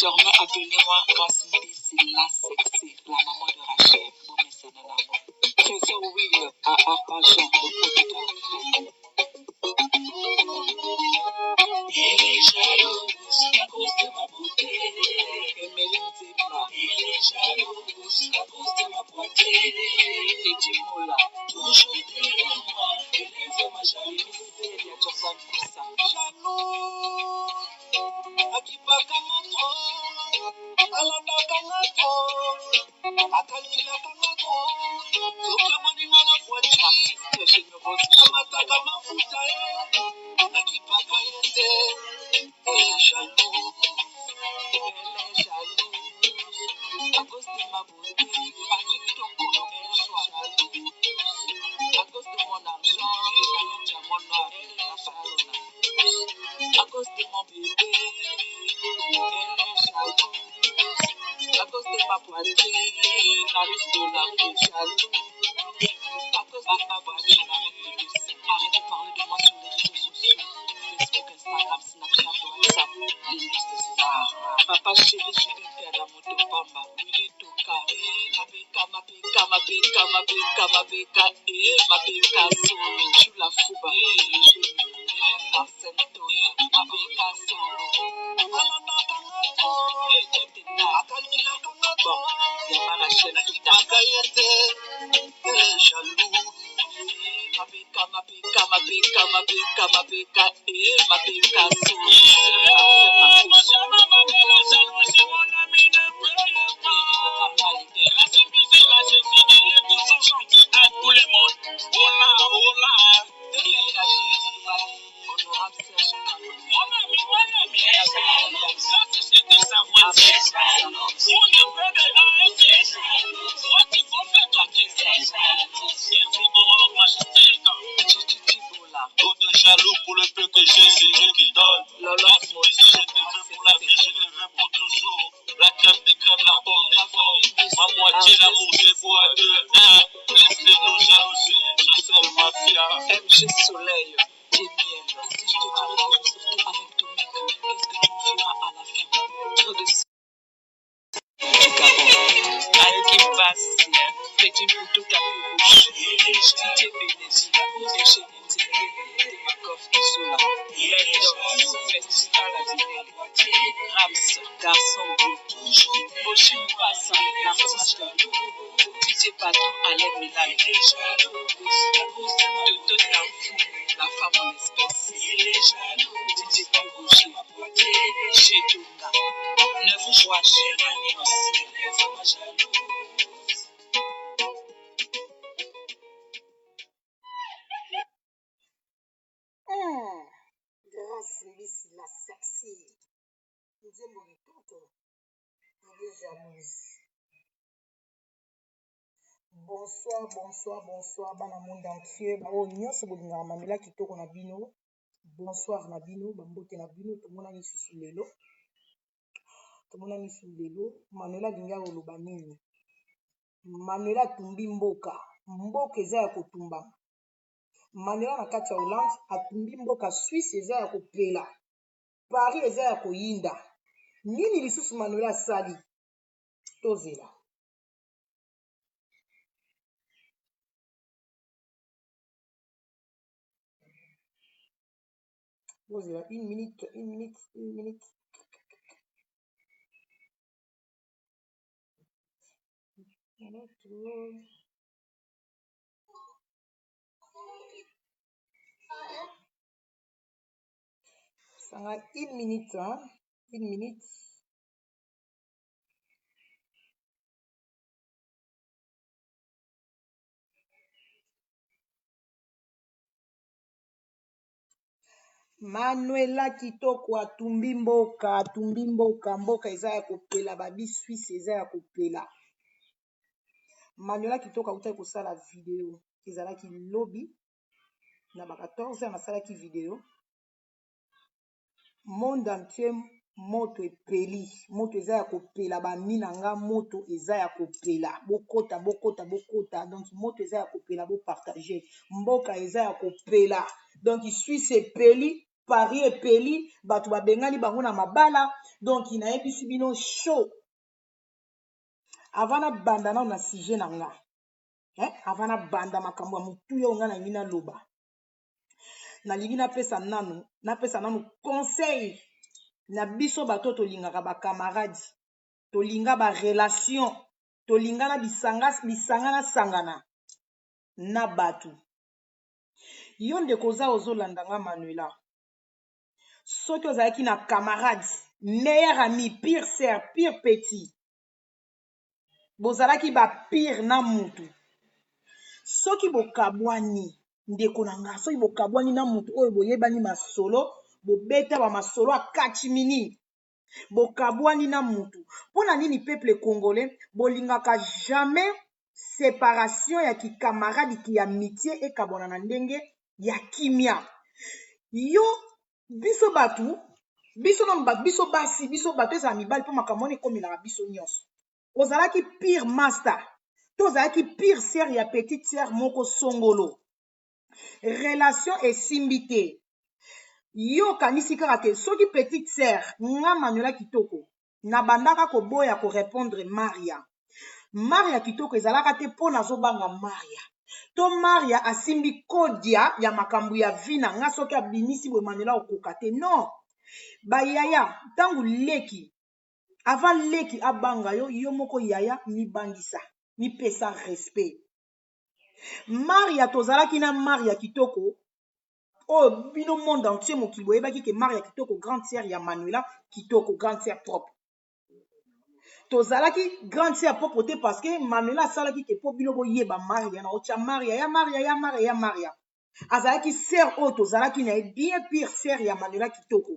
Désormais, appelez-moi Rasmidi, c'est la sexy, la maman de Rachel. Bon, mais c'est non, non. Trésor Will à Arpajon, le producteur. Il est jaloux à cause de ma beauté. Emeline Zimba. Il est jaloux à cause de ma beauté. Et Jimola. Toujours derrière moi. Élève ma jalousie. Il y a Jordan Koussa. Jaloux. Akipaka mato. Alandaka mato. Akalilaka mato. Soka monima la voiture. Amataka mafuta. Akipaka yende. Elle est jalouse. Elle est jalouse. À cause de ma beauté. Patrick Tongolo, elle est jalouse. À cause de mon argent. Elle est diamant, elle est la à cause de mon bébé, elle est jalouse. À cause de ma poitrine, la liste de la peau jalouse. À cause de ma voiture, arrête de parler de moi sur les réseaux sociaux. Facebook, Instagram, Snapchat, WhatsApp, les listes de stars. Papa chéri, je vais faire la moto pamba. Il est au carré, ma béca, ma béca, ma béca, ma béca, ma béca, et ma béca, tu la fouba, et le genou. Arsento, ma béca, solo. Bon, il y a pas la chaîne qui t'a elle est jalouse. Ma béca, ma béca, ma béca, ma béca, ma béca, et ma béca, Trop de jaloux pour le peu que j'ai, c'est Dieu qui donne. La lance, moi, je te veux pour la vie, je le veux pour toujours. La crème des crèmes, la pomme des pommes. Ma moitié, l'amour, c'est pour à deux. Laissez-nous jalouser, je sais le mafia. MG Soleil, Demiel. Si je te dirais que je sortais avec ton mec, qu'est-ce que tu me feras à la fin? Trop de qui passe, petit bouton tapis rouge, DJ Bénézi, et chez Nintendo, ma coffre qui sont là, Lendor, Festival à Dîner, Rams, Garçon Bleu, Bochim Passant, l'artiste, DJ Patron, Alain Milan, Toto Sanfou, la femme en espèce, DJ Pirouché, chez Tonga, Neuf Joie chez Rani aussi. Grâce Miss la sexy. Nous aimons tout. Il est jalouse. Bonsoir, bonsoir, bonsoir. Dans le monde entier. Oh, nyonso bolinga mamela kitoko na bino. Bonsoir na bino, bambote na bino. Tomona ni susu lelo. Tomona ni susu lelo. Manuela linga oloba nini? Manuela tumbi mboka. Mboka eza ya kotumba. Manuela na kati ya Hollande atumbi mboka Suisse eza ya kopela. Paris eza ya koyinda. Nini lisusu Manuela asali? Tozela. Tozela. Une minute. Sanga une minute, hein? Une minute. Manuela kitoko atumbi mboka, mboka eza ya kopela, babi Suisse eza ya kopela. Manuela kitoko auta kosala video, ezalaki lobby na ba 14 ans asalaki video. Monde entier moto epeli, moto eza ya kopela, ba minanga moto eza ya kopela. Bokota. Donc moto eza ya kopela, bo partager. Mboka eza ya kopela. Donc Suisse epeli, pari epeli bato babengani bango na mabala donc nayebisi bino show avant na banda nao na sujet na nga avant na banda makambo ya motu yo nga nalingi naloba nalingi napesa nanu conseil na biso bato tolingaka bakamaradi tolinga barelation tolinga na bisanga na sangana na bato yo ndeko oza ozolanda nga Manuela soki ozalaki na camarade meilleur ami pire sœur pire petit bozalaki bapire na mutu soki bokabwani ndeko na nga soki bokabwani na mutu oyo boyebani masolo bobeta bamasolo ya 4 minutes bokabwani na mutu mpona nini peuple congolais bolingaka jamais séparation ya kikamaradi ki amitié ekabwana na ndenge ya kimia yo biso batu biso basi biso bato ezala mibali mpo makambo wana ekomelaka biso nyonso ozalaki pire master to ozalaki pire sœur ya petite sœur moko songolo relation esimbi te yo kanisi kaka te soki petite sœur nga Manuela kitoko nabandaka koboya korépondre Maria kitoko ezalaka te mpo nazobanga Maria to Maria asimbi kodia ya makambo ya vi na nga soki abimisi boye Manuela okoka te non bayaya ntango leki avant leki abanga yo moko yaya mibangisa mipesa respect Maria tozalaki na Maria kitoko oyo bino monde entier mokili boyebaki ke Maria kitoko grande sœur ya Manuela kitoko grande sœur propre tozalaki grande sœur propre te parce que Manuela asalaki ke mpo bino boyeba Maria na otya Maria azalaki sœur oyo tozalaki na ye bien pire sœur ya Manuela kitoko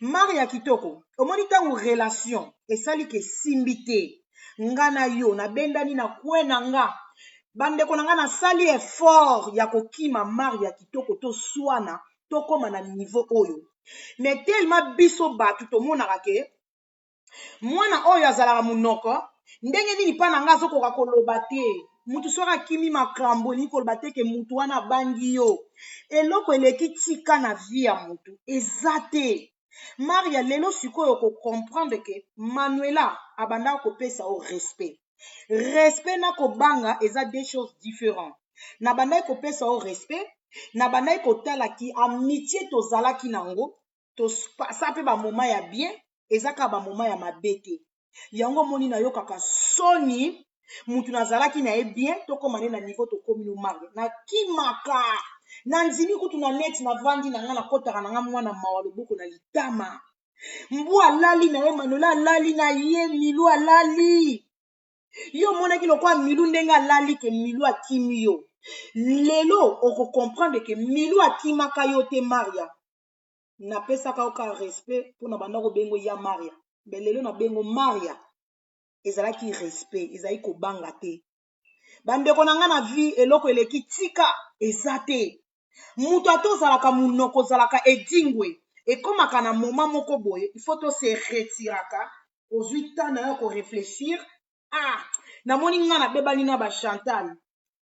Maria kitoko omoni ntango relation esali ke simbi te nga na yo nabendani na kwe na nga bandeko na nga nasali effort ya kokima Maria kitoko toswana tokóma na niveau oyo mais tellement biso bato tomonaka ke mwana oyo azalaka monoko ndenge nini mpa na nga azokoka koloba te mutu soki akimi makambo elingi koloba te ke mutu wana abangi yo eloko eleki tika na vie ya mutu eza te Maria lelo sikoyo kokomprendre ke Manuela abandaka kopesa o respect na kobanga eza deux choses différentes nabandaki kopesa o respect nabandaki kotala ki amitié tozalaki nango tosapasa mpe bamoma ya bien eza kaka bamoma ya mabe te yango moni nayokaka soni mutu nazalaki na ye bien tokóma nde na niveau tokómi no Maria nakimaka nandimi kutu na neti navandi na nga nakotaka na nga mwana mawa loboko na litama mbu alali na ye Manuela alali na ye milu alali yo monaki lokwa milu ndenge alali ke milu akimi yo lelo okokomprendre ke milu akimaka yo te Maria napesaka oka respect mpona banda kobengo ya Maria me lelo nabengo Maria ezalaki respect ezalaki kobanga te bandeko na nga na vie eloko eleki tika eza te mutu ata ozalaka munoko ozalaka edingwe ekomaka na moma moko boye il faut to se retiraka ozwi temps na yo korefléchir namoni nga nabebani na bachantal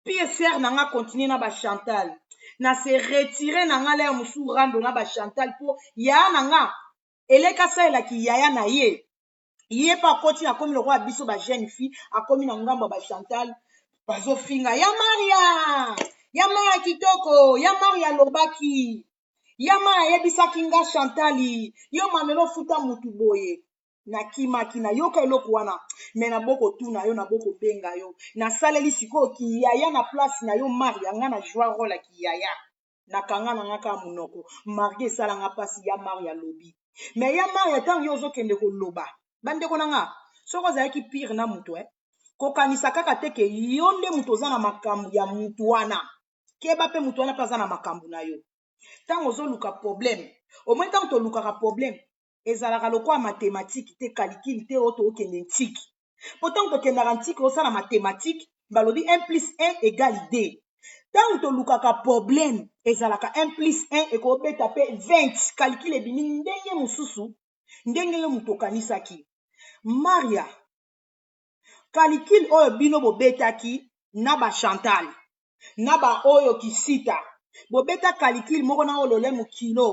pie sere na nga continue na bachantal na se retire na nga lere mosusu rando na bachantal mpo yaya na nga eleka salelaki yaya na ye ye mpe akoti akomi lokola biso bajeune fille akomi na ngambo ya bachantal bazofinga ya Maria kitoko ya Maria alobaki ya Maria ayebisaki nga chantali yo Manuela ofuta mutu boye nakimaki nayoka eloko wana me naboko tuna yo naboko benga yo nasaleli sikoyo kiyaya na place na yo Maria nga na joie rôle kiyaya nakanga na nga kaka monoko Maria esalanga mpasi ya Maria lobi me ya Maria ntango yo ozokende koloba bandeko na nga soko ozalaki pire na mutu kokanisa kaka te ke yo nde mutu oza na makambo ya mutu wana keba mpe mutu wana mpe aza na makambo na yo ntango ozoluka problème omoi ntango tolukaka problème ezalaka lokwa mathématique te calcul te oyo tookende ntiki mpo ntango tokendaka ntiki osala mathématique balobi 1 plus 1 égale 2 ntango tolukaka problème ezalaka 1 plus 1 ekobeta mpe 20 calcul ebimi ndenge mosusu ndenge yo mutu okanisaki Maria calcul oyo bino bobetaki na bachantal na baoyo kisita bobeta calcul moko na olole mokilo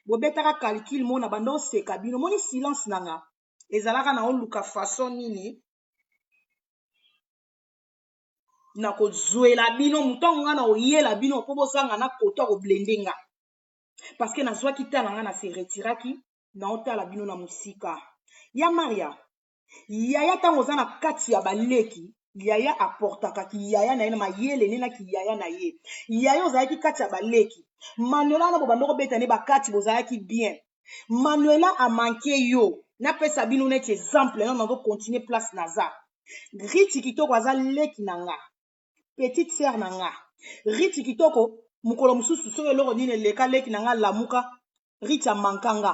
bobetaka calcul mona bando seka bino moni silence nanga ezalaka na oluka façon nini na kozwela bino mutongo nga na oyela bino po bozanga na koto ko blendenga parce que nazwaki tala nga na se retiraki na otala bino na musika ya Maria yaya tango za na kati ya baleki yaya aportaka ki yaya na ye na mayele nena ki yaya na ye yaya ozalaki kati ya baleki Manuela na bobandoko beta ne bakati bozalaki bien Manuela a manqué yo na pesa bino neti exemple na nando continuer place naza Riti kitoko aza leki na nga petite sœur na nga Riti kitoko mukolo mususu soki eloko nini eleka leki na nga lamuka Riti amankanga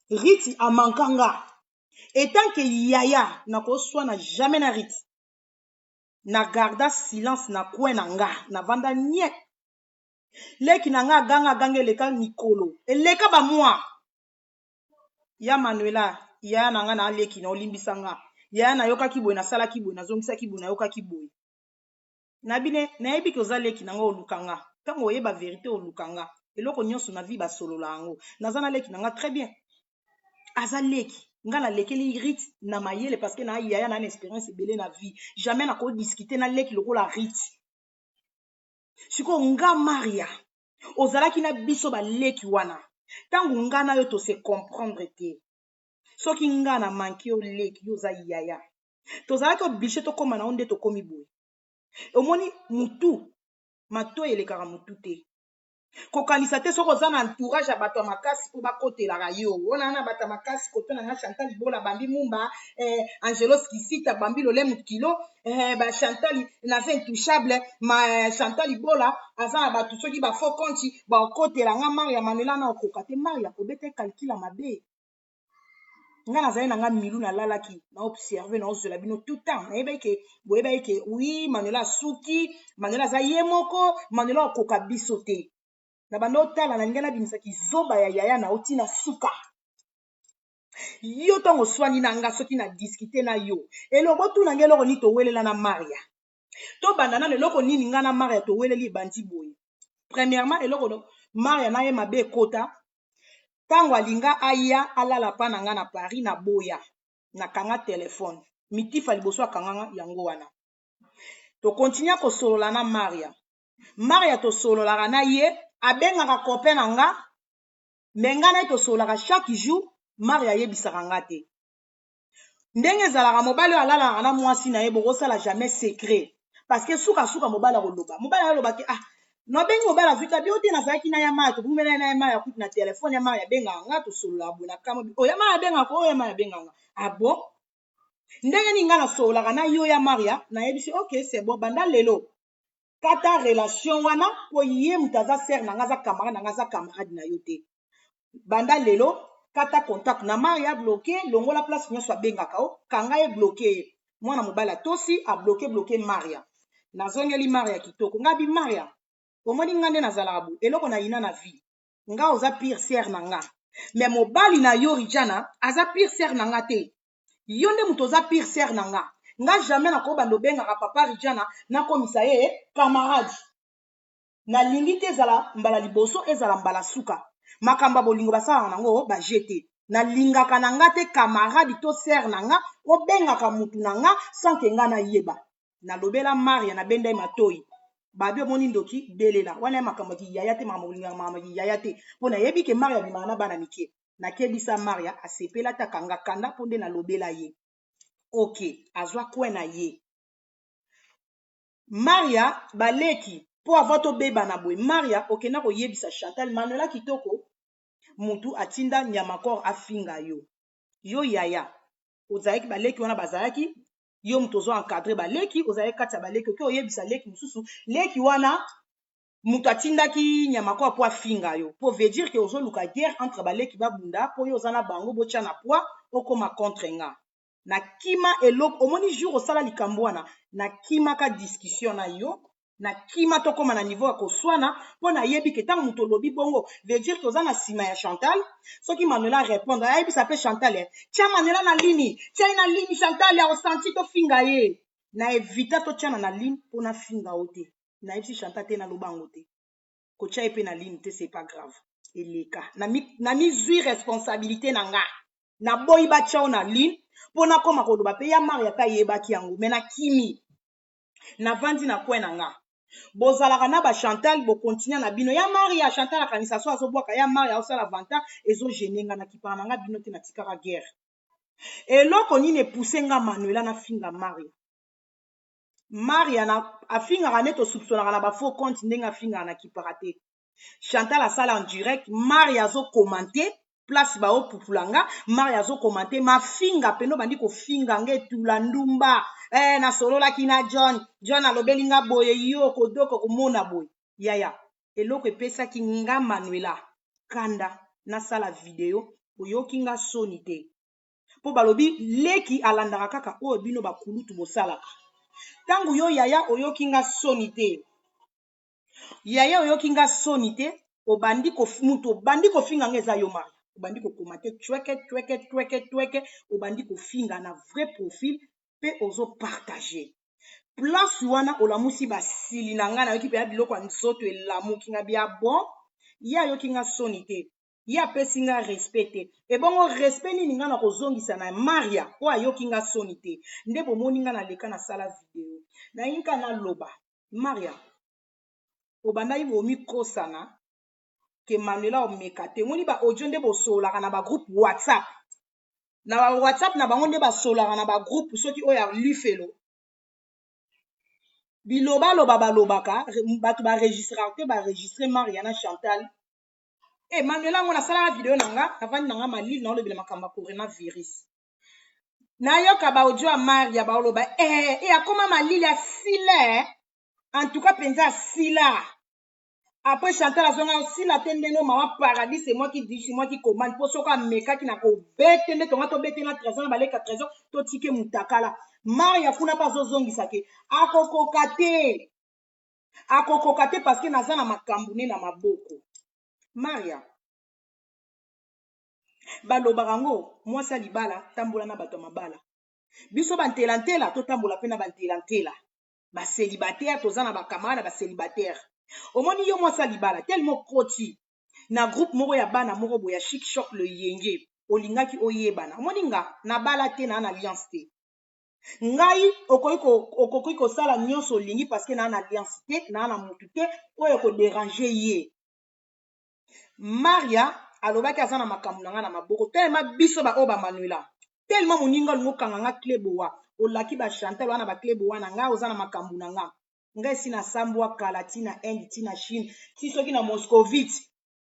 Riti amankanga et tant que yaya na koswana jamais na Riti na garda silence na kwe na nga na vanda nye leki na nga ganga eleka mikolo eleka ba mwa ya Manuela yaya na nga na leki na olimbisa nga yaya na yoka kiboy na sala kiboy na zongisa kiboy na yoka kiboy na bine na yebi ke oza leki na nga olukanga tango oyeba vérité olukanga eloko nyonso na vie basolola yango naza na leki na nga très bien aza leki nga na lekeli Riti na mayele parce que na yaya na expérience ebele na vie jamais na ko discuter na leki lokola Riti siko nga Maria ozalaki na biso ba leki wana tango nga na yo to se comprendre te soki nga na manki yo leki yo za yaya tozalaki oblige tokoma na onde tokomi boye omoni mutu mato elekaka mutu te kokanisa te soki oza na entourage ya bato ya makasi mpo bakotelaka yo wana na bato ya makasi koto na nga Chantal Bola bambi mumba Angelos Kisita bambi lolemu kilo Chantal naza intouchable ma Chantal Bola aza na bato soki bafo konti bakotela nga Maria Manuela na okoka te Maria kobeta calcul mabe nga nazali na nga milu nalalaki na observe na ozela bino tout temps nayebaki ke boyebaki ke oui Manuela suki Manuela aza ye moko Manuela okoka biso te na bando otala na ndenge nabimisaki zoba ya yaya na oti na suka yo ntango oswani na nga soki na diskite na yo eloko otuna nge eloko nini towelela na Maria tobanda nano eloko nini nga na Maria toweleli ebandi boye premièrement eloko Maria na ye mabe ekota tango alinga aya alala pa na nga na Paris na boya nakanga telefone mitifa liboso akanga yango wana tokontinua kosolola na Maria tosololaka na ye abengaka copain na nga me nga na ye tosololaka chaque jour Maria ayebisaka nga te ndenge ezalaka mobali oyo alalaka na mwasi na ye bokosala jamais secret parce que suka mobali akoloba mobali alobaki nobengi mobali azwika bio te nazalaki na ya Maria tobumela na ya Maria akuti na telefone ya Maria abengaka nga tosololaka boye na kama oyo Maria abengaka oyo Maria abengaka nga bon ndenge ninga nasololaka na yo ya Maria nayebisi ok c'est bon banda lelo kata relation wana po ye mutu aza sere na nga aza camarade na nga aza camarade na yo te banda lelo kata contact na Maria bloqué longola place nyonso abengaka o kanga ye bloqué mwana mobali atosi bloqué Maria nazongeli Maria kitoko nga bi Maria omoni nga nde nazalaka boye eloko na yina na vie nga oza pire sere na nga me mobali na yo Rijana aza pire sere na nga te yo nde mutu oza pire sere na nga nga jamais nakobanda obengaka papa Rijana nakomisa ye camarade nalingi te ezala mbala liboso ezala mbala suka makambo bolingo basalaka nango bajete nalingaka na nga te camarade to sere na nga obengaka mutu na nga sans ke nga nayeba nalobela Maria nabenda ye matoi babi omoni ndoki belela wana ye makambo ki yaya te makambo bolingaka makambo ki yaya te mpo nayebi ke Maria abimaka na bana mike nakebisa Maria asepela takanga kanda mpo nde nalobela ye ok azwa kwe na ye Maria baleki po ava tobebana boye Maria okenda koyebisa Chantal Manuela kitoko mutu atinda nyamakor afinga yo yaya ozalaki baleki wana bazalaki yo mutu ozo encadre baleki ozalaki kati ya baleki oke oyebisa leki mosusu leki wana mutu atindaki nyamakor po afinga yo po veut dire ke ozoluka guerre entre baleki babunda po yo oza na bango botya na poids okoma contre nga na kima eloko omoni jour osala likambo wana na kimaka discussion na yo na kima tokoma na niveau ya koswana mpo nayebi ke ntango moto olobi bongo veut dire ke oza na nsima ya Chantal soki Manuela répondre ayebisa mpe Chantal tia Manuela na lini tia ye na lini Chantal ya osenti tofinga ye na evita totiana na lini mpo nafinga o te nayebisi Chantal te naloba yango te kotia ye mpe na lini te c'est pas grave eleka na mizwi responsabilité na nga na boyi batiao na ligne mpona koma koloba mpe ya Maria ta yebaki yango me na kimi na vandi na kwe na nga bozalaka na ba Chantal bokontinue na bino ya Maria Chantal akanisa so azobwaka ya Maria osala vanta ezogenenga na kipana na nga bino te na tikaka guerre eloko nini epuse nga Manuela na finga Maria na afingaka nde tosupsonaka na bafaux compte ndenge afingaka na kipaka te Chantal asala en direct Maria azokomante place baopupulanga Maria azokomante mafinga peno bandi kofinga nga etula ndumba nasololaki na John alobeli nga boye yo kodoko komona boye yaya eloko epesaki nga Manuela kanda nasala video oyoki nga soni te po balobi leki alandaka kaka oyo bino bakulutu bosalaka tangu yo yaya oyoki nga soni te yaya oyoki nga soni te obandi mutu obandi kofinga nga eza yo Maria obandi kokomate tweke obandi kofinga na vrai profil pe ozopartage place wana olamusi basili na nga nayoki mpenza biloko ya nzoto elamuki nga bia bon ye ayoki nga soni te ye apesi nga respect te ebongo respect nini nga na kozongisa na Maria oyo ayoki nga soni te nde bomoni nga naleka nasala video nayinga naloba Maria obandaki bomikosana ke Manuela omeka te moni ba audio nde bosolaka na ba groupe WhatsApp na bango nde basolaka na ba groupe soki oyo ya lifelo bilobaloba balobaka bato baregistraka te baregistre Maria na Chantal Manuela ngo nasalaka video na nga navandi na nga malili na olobela makambo ya coronavirus nayoka ba audio ya Maria baoloba akoma malili asila en tout cas penza asila après Chantal azonga osila te ndenge mawa paradis c'est moi qui dis c'est moi qui commande po soko amekaki na kobete nde tonga tobete na trésor na baleka trésor totike mutakala Maria kuna pa azozongisa ke akokoka te parce que naza na makambo ne na maboko Maria balobaka ngo mwasi ya libala tambola na bato ya mabala biso bantelantela totambola mpe na bantelantela basélibataire toza na bakamara na basélibataire omoni yo mwasi ya libala tellement koti na groupe moko ya bana moko boye ya chic choc le yenge olingaki oyebana omoni nga na bala te na alliance te ngai okoki kosala nyonso olingi parce que na alliance te na mutu te oyo kodéranger ye Maria alobaki aza na makambo na nga na maboko tellement biso ba oyo ba Manuela tellement moninga olingo kanga nga klebowa olaki ba Chantal wana ba klebowa na nga oza na makambo na nga ngai si na sambwa kala tina Inde tina Chine ti soki na Moscovite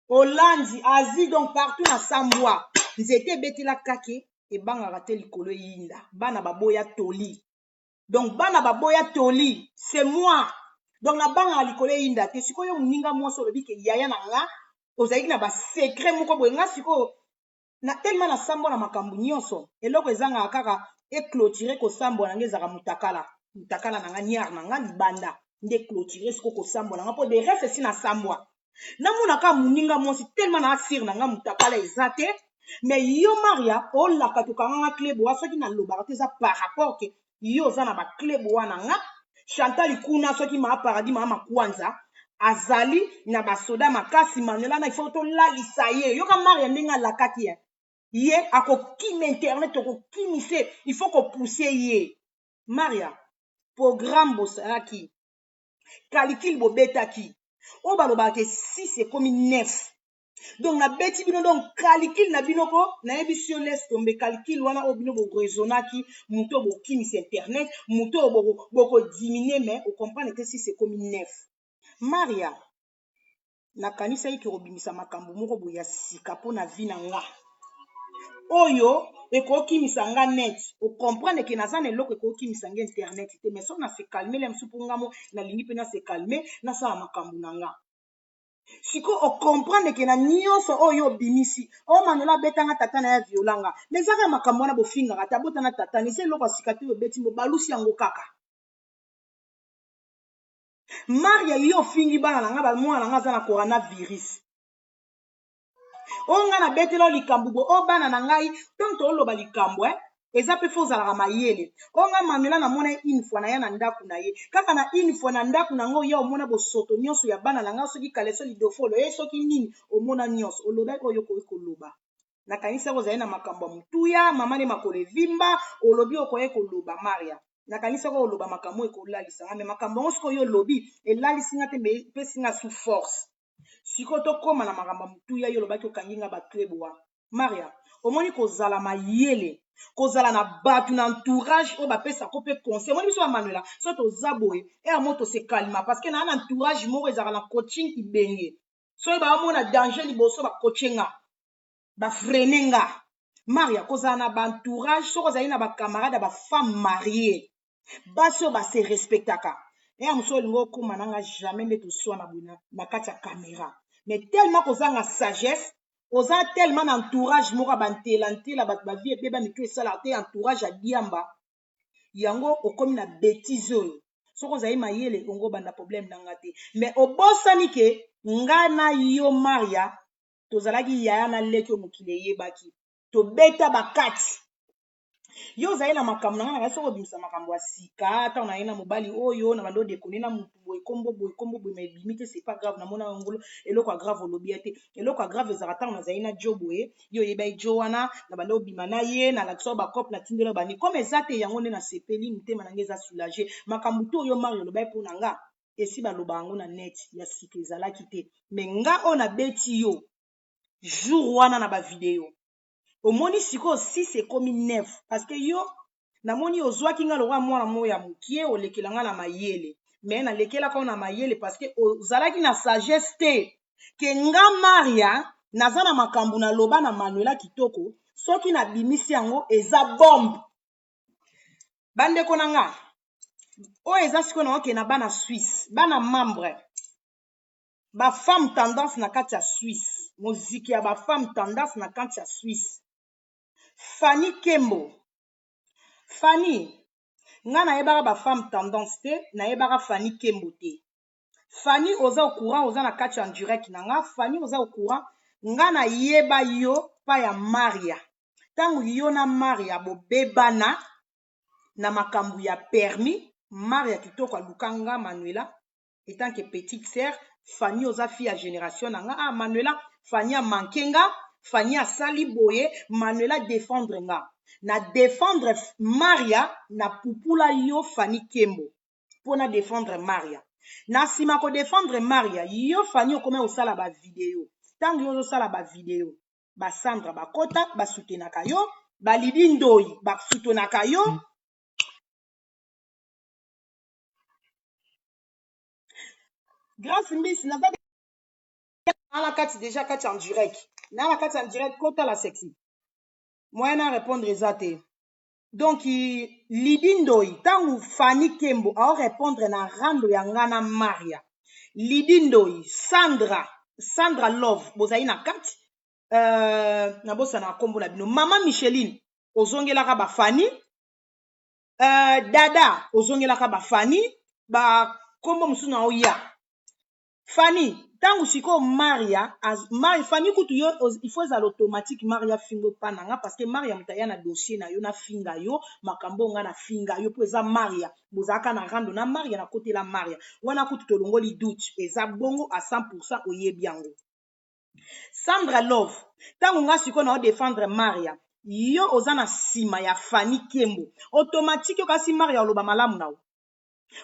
Hollande Asie donc partout na sambwa nzete ebetela kake ebangaka te likolo yinda bana baboya toli donc bana baboya toli c'est moi donc na bangaka likolo yinda te sikoyo moninga mwasi olobi ke yaya na nga ozalaki na basekret moko boye nga sikoyo na tellement na sambwa na makambo nyonso eloko ezangaka kaka eclotire kosambwa na nga ezaka mutakala na nga niar na nga libanda nde clotire siko kosambwa na nga mpo de reste esi na sambwa namonaka moninga mwasi tellement na asire na nga mutakala eza te mais yo Maria olaka tokanga nga kleboa soki nalobaka te eza par rapport ke yo oza na bakleboa na nga Chantal kuna soki maa paradis maa makwanza azali na basoda makasi Manuela na ifo tolalisa ye yoka Maria ndenge alakaki ye akokima internet okokimise il faut kopousse ye Maria programme bosalaki calcul bobetaki oyo balobaka ke 6 ekomi 9 donc nabeti bino donc calcul na bino ko nayebi si yo laisse tombe calcul wana oyo bino boraisonnaki moto oyo bokimisa internet moto oyo bokodimine mais okomprendre ke 6 ekomi 9 Maria nakanisaki ke kobimisa makambo moko boye ya sika mpo na vi na nga oyo ekokimisa nga net okomprendre ke naza na eloko ekokimisa nga internet te mais soki nase calme le mosu mpo ngamo nalingi mpe nase calme nasala makambo na nga siko okomprendre ke na nyonso oyo obimisi o Manuela betanga tata na ya violanga mais ezaka makambo wana bofingaka te abotana tata na eza eloko ya sika te obeti mbo balusi yango kaka Maria yo ofingi bana na nga bamwana na nga aza na coronavirus oyo nga na betela likambo bo o bana na ngai donc tooloba likambo eza pe fo ozalaka mayele onga Manuela namona une fois na ya na ndako na ye kaka na une fois na ndako nango ya omona bosoto nyonso ya bana na nga soki kaleso lidofolo ye soki nini omona nyonso olobaki oyo okoki koloba nakanisa kozali na makambo ya motuya mama ne makolo evimba olobi okoki koloba Maria nakanisa ko oloba makambo ekolalisanga me makambo yango soki oyo olobi elalisinga te epesinga sous force sikoyo tokóma na makambo ya motuya yo olobaki okangi nga bakleboa Maria omoni kozala mayele kozala na bato na entourage oyo bapesako mpe conseil omoni biso bamanuela so toza boye ere mo tosekalima parce que na na entourage moko ezalaka na coaching ibenge soki baomona danger liboso bacoache nga bafrene nga Maria kozala na baentourage soki ozali na bacamarade ya bafemme marie basi oyo base respectaka ere mosu olingi okóma nanga jamais nde toswana boye na kati ya caméra mais tellement kozanga sagesse oza tellement na entourage moko ya bantelantela bato bavie ebeba mitu esalaka te entourage ya diamba yango okomi na bétise oyo soki ozali mayele ongo banda problème nanga te mais obosani ke nga na yo Maria tozalaki yaya na leki oyo mokili eyebaki tobeta bakati yo ozali na makambo na nga na soki obimisa makambo ya sika ntango na ye na mobali oyo na bando odekone na motu boye kombo boye mais ebimi te c'est pas grave namona ngolo eloko ya grave olobi ya te eloko ya grave ezalaka ntango nazali na jo boye yo oyebai jo wana na bando obima na ye nalakisa oyo bacope natindeli bani comme eza te yango nde nasepeli motema nange eza soulage makambo to oyo Mario olobai mpo na nga esi baloba yango na net ya sika ezalaki te mais nga oyo nabeti yo jour wana na bavideo omoni sikoyo 6 ekomi 9 parce que yo namoni ozwaki nga lokwa mwana moko ya mokie olekela nga na mayele mais nalekelaka o na mayele parce que ozalaki na sagesse te ke nga Maria naza na makambo naloba na Manuela kitoko soki nabimisi yango eza bombe bandeko na nga oyo eza sikoyo naoke na bana Suisse bana membre bafemme tendance na kati ya Suisse moziki ya bafemme tendance na kati ya Suisse Fanny Kembo Fanny nga nayebaka bafemme tendance te nayebaka Fanny Kembo te Fanny oza au courant oza na kati ya direct na nga Fanny oza au courant nga nayeba yo pa ya Maria ntango yo na Maria bobebana na makambo ya permis Maria kitoko aluka nga Manuela etant que petite sœur Fanny oza fille ya génération na nga Manuela Fanny amanke nga Fanny asali boye Manuela défendre nga na défendre Maria na pupula yo Fanny Kembo pona défendre Maria na sima ko défendre Maria yo Fanny okome osala ba vidéo tango yo osala ba vidéo ba Sandra bakota basutenaka yo ba Lidi Ndoi basutenaka yo grâce mbisi na la carte déjà carte en direct na la carte en direct kota la sexy moyen à répondre ezate donc Lidi Ndoi tango Fanny Kembo a répondre na rando ya ngana Maria Lidi Ndoi Sandra Love bozali na kati na bosa na kombo na bino mama Micheline ozongelaka ba Fanny dada ozongelaka ba Fanny ba kombo musu na oya Fanny tango siko Maria Fanny kutu yo il faut ezala automatique Maria fingo pananga parce que Maria mutaya na dossier na yo na finga yo makambo nga na finga yo po eza Maria bozaka na rando na Maria na côté la Maria wana kutu tolongoli doute eza bongo à 100% oyebi yango Sandra Love tango nga siko na défendre Maria yo oza na sima ya Fanny Kembo automatique yo kasi Maria oloba malamu na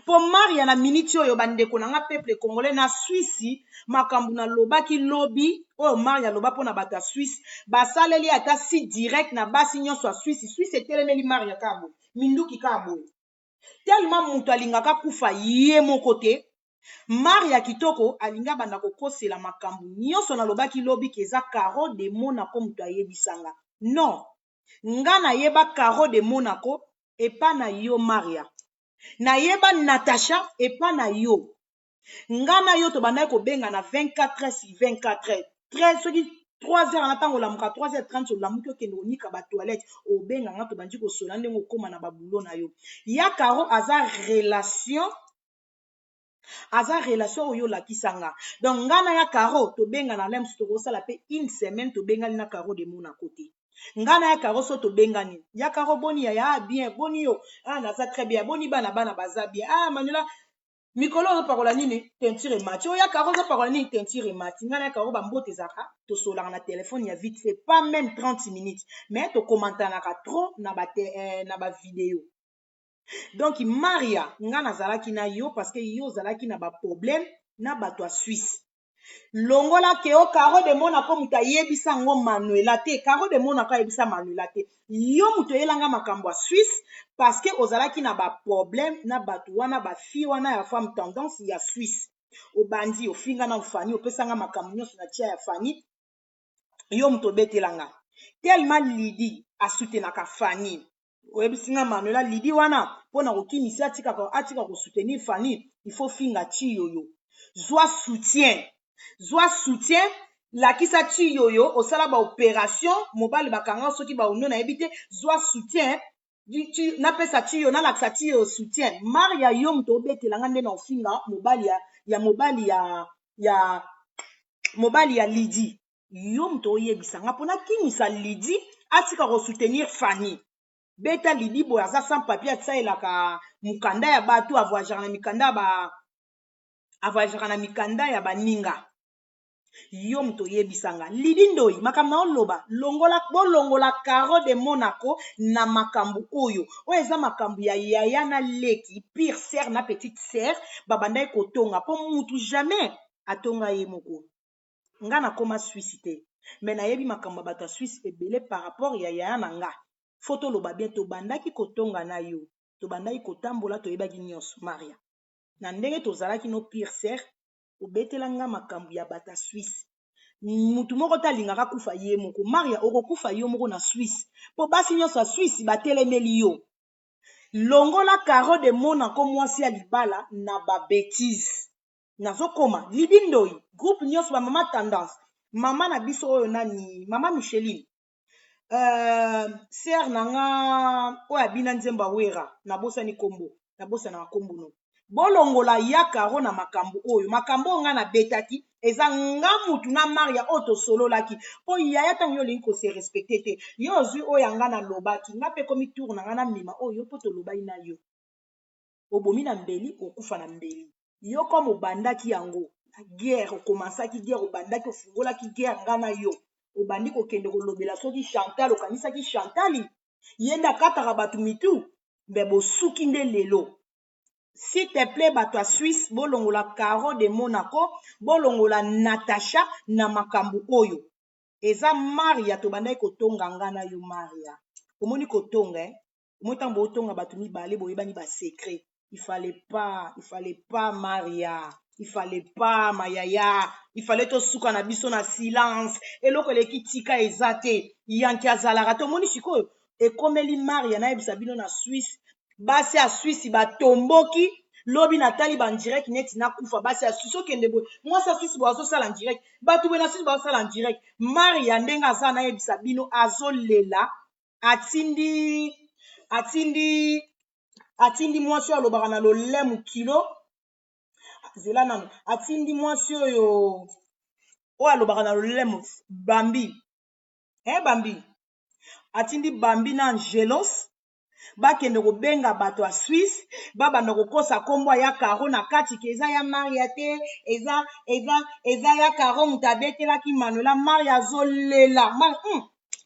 po Maria na minute oyo bandeko na nga peuple congolais na Suisse makambo na lobaki lobi oyo Maria loba pona bato ya Suisse basaleli ata si direct na basi nyonso ya Suisse etelemeli Maria kabo minduki kabo tellement mutu alingaka kufa ye moko te Maria kitoko alinga banda kokosela makambo nyonso na lobaki lobi keza Caro de Monaco mutu ayebisanga non nga na yeba Caro de Monaco epa na yo Maria nayeba Natasha epa na yo nga na yo tobandaki kobenga na 24 heures sur 24 heures 13 soki 3 heures na ntango olamuka 3h30 olamuki okende konika ba toilette obenga nga tobandi kosola ndenge okóma na babulo na yo ya Caro aza relation oyo olakisanga donc nga na ya Caro tobenga na lem tokosala pe une semaine tobengali na Caro de Monaco te ngana ya karo so to bengani ya karo boni ya bien boni yo naza très bien boni bana baza bien Manuela mikolo ozo pakola nini teinture mati oya karo ozo pakola nini teinture mati ngana ya karo bambote ezaka tosolaka na telefone ya vite fait pas même 30 minutes mais tokomantanaka trop na ba video. Donc Maria nga nazalaki na yo parce que yo ozalaki na ba problème na bato ya Suisse longola ke o karo de Monaco mutu ayebisa ngo Manuela te karo de Monaco ayebisa Manuela te yo mutu oyelanga makambo ya Suisse parce que ozalaki na ba problème na bato wana ba fille wana ya femme tendance ya Suisse obandi ofinga na ufani opesanga makambo nyonso na tia ya fani yo mutu obetelanga tellement Lydie asoutenaka fani oyebisinga Manuela Lydie wana mpona kokimisa atika kosoutenir fani il faut finga ti yoyo zwa soutien lakisa ti yoyo osala ba opération mobali bakanga soki ba onyo na yebi te zwa soutien napesa ti yo nalakisa ti yo soutien Maria yo mutu obetelanga nde na ofinga mobali ya Lydie yo mutu oyebisanga mpona kimisa Lydie atika kosoutenir fani beta Lydie boye aza sans papier atisalelaka mukanda ya bato avoyageaka na mikanda ya baninga yo mutu oyebisanga Lydie Ndoyi makambo na oloba bolongola Caro de Monaco na makambo oyo eza makambo ya yaya na leki pire sœur na petite sœur babandaki kotonga mpo mutu jamais atonga ye moko nga nakoma Suisse te me nayebi makambo ya bato ya Suisse ebele par rapport ya yaya na nga fo toloba bien tobandaki kotonga na yo tobandaki kotambola toyebaki nyonso Maria na ndenge tozalaki no pire sœur obetelanga makambo ya bato ya Suisse mutu moko talingaka kufa ye moko Maria okokufa yo moko na Suisse mpo basi nyonso ya Suisse batelemeli yo longola Caro de Monaco mwasi ya libala na babétise nazokoma Lydie Ndoyi groupe nyonso ba mama tendance mama na biso oyo nani mama Micheline sœur nanga oyo abina nzembo awera nabosani kombo nabosana kombo no bolongola ya Caro na makambo oyo nga na betaki eza nga mutu na Maria oyo tosololaki mpo yaya ntango yo olingi kose respecte te yo ozwi oyo anga nalobaki nga mpe komi tour na nga na mema oyo mpo tolobaki na yo obomi na mbeli okufa na mbeli yo komo obandaki yango guerre okomansaki guerre obandaki ofungolaki guerre nga na yo obandi kokende kolobela soki Chantal okanisaki Chantali ye nde akataka bato mitu mbe bosuki nde lelo s'il te plaît bato ya Suisse bolongola Caro de Monaco bolongola Natacha na makambo oyo eza Maria tobandaki kotonga nga na yo Maria omoni kotonga omoni ntango bootonga bato mibale boyebani basekret il fallait pas Maria il fallait pas mayaya il fallait tosuka na biso na silence eloko eleki tika eza te yanki azalaka te omoni sikoyo ekomeli Maria nayebisa bino na Suisse basi ya Suisse batomboki lobi natali bandirect neti nakufa basi ya Suisse okende boye mwasi ya Suisse bo azosala direct bato boye na Suisse bazosala direct Maria ndenge aza nayebisa bino azolela atindi mwasi oyo alobaka na lolemu kilo zela nano atindi mwasi oyo alobaka na lolemu Bambi Bambi atindi Bambi na Angelos bakende kobenga bato ya Suisse babanda kokosa kombo ya Caro na kati ke eza ya Maria te eza ya Caro mutu abetelaki Manuela Maria azolela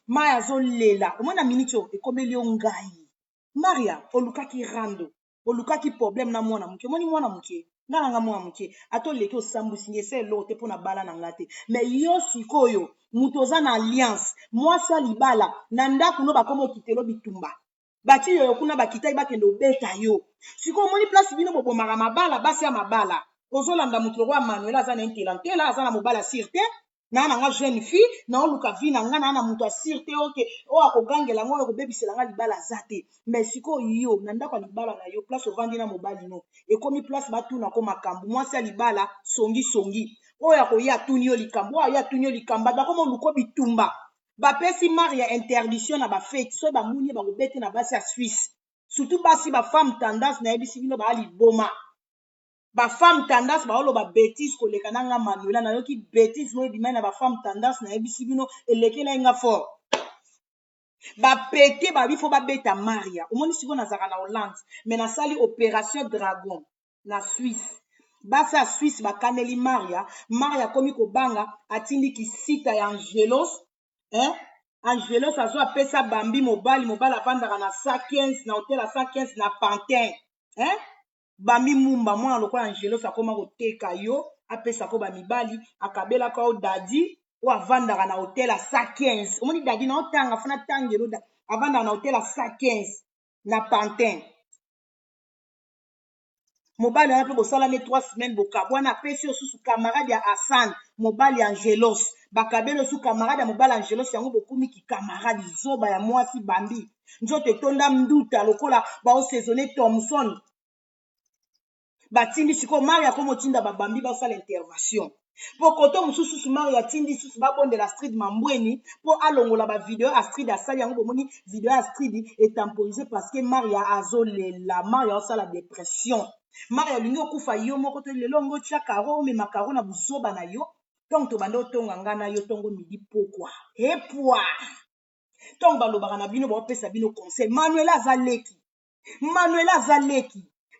Maria azolela omona miniti oyo ekomeli yo ngai Maria olukaki rando olukaki problème na mwana moke omoni mwana moke nga nanga mwana moke atoleki osambusingi ese eloko te mpona bala na nga te me yo sikoyo mutu oza na alliance mwasi ya libala na ndako no bakoma okitelo bitumba bati yoyo kuna bakitaki bakende obeta yo sikoyo omoni place bino bobomaka mabala basi ya mabala ozolanda mutu lokwa Manuela aza na intela aza na mobala sir te na nanga jeune fille na oluka vi na nga na mutu asir te oke oyo akogangela ngo oyo kobebisela nga libala aza te mais sikoyo yo na ndako ya libala na yo place ovandi na mobali no ekomi place batunako makambo mwasi ya libala songi oyo akoya atuni yo likambo oyo atuni yo likambo bato bakoma oluko bitumba bapesi Maria interdiction na bafeti soki bamuni ye bakobete na basi ya Suisse surtout basi bafemme tendance nayebisi bino baya liboma bafemme tendance baoloba bêtise koleka nanga Manuela nayoki bêtise mo ebimai na bafemme tendance nayebisi bino elekela nga fort bapete babifo babeta Maria omoni siko nazaka na Hollande mais nasali opération Dragon na Suisse basa Suisse bakaneli Maria komi kobanga atindi kisita ya Angelos Angelos azo apesa bambi mobali avandaka na 115 na hotel ya 115 na Pantin bambi mumba mwana lokola Angelos akoma koteka yo apesa ko bamibali akabelaka o dadi o avandaka na hotel ya 115 omoni dadi na otanga funa tangelo avandaka na hotel ya 115 na Pantin mobali wana mpe bosalami 3 semaines bokabwana apesi osusu camarade ya Hassan mobali ya Angelos bakabeli osusu camarade ya mobali Angelos yango bokumi kikamarade zoba ya mwasi bambi nzoto etonda nduta lokola baosezone Thomson batindi sikoyo Maria komotinda babambi basala intervention po koto mosusu Maria atindi susu babondela Astrid Mambweni po alongola bavideo Astrid asali yango bomoni video ya Astrid etemporisé parce que Maria azolela Maria osala dépression Maria olingi okufa yo moko to lelo ngo tia karo omema karo na buzoba na yo ntongo tobanda otonga nga na yo ntongo midi pokwa epwa ntongo balobaka na bino baopesa bino conseil Manuela azaleki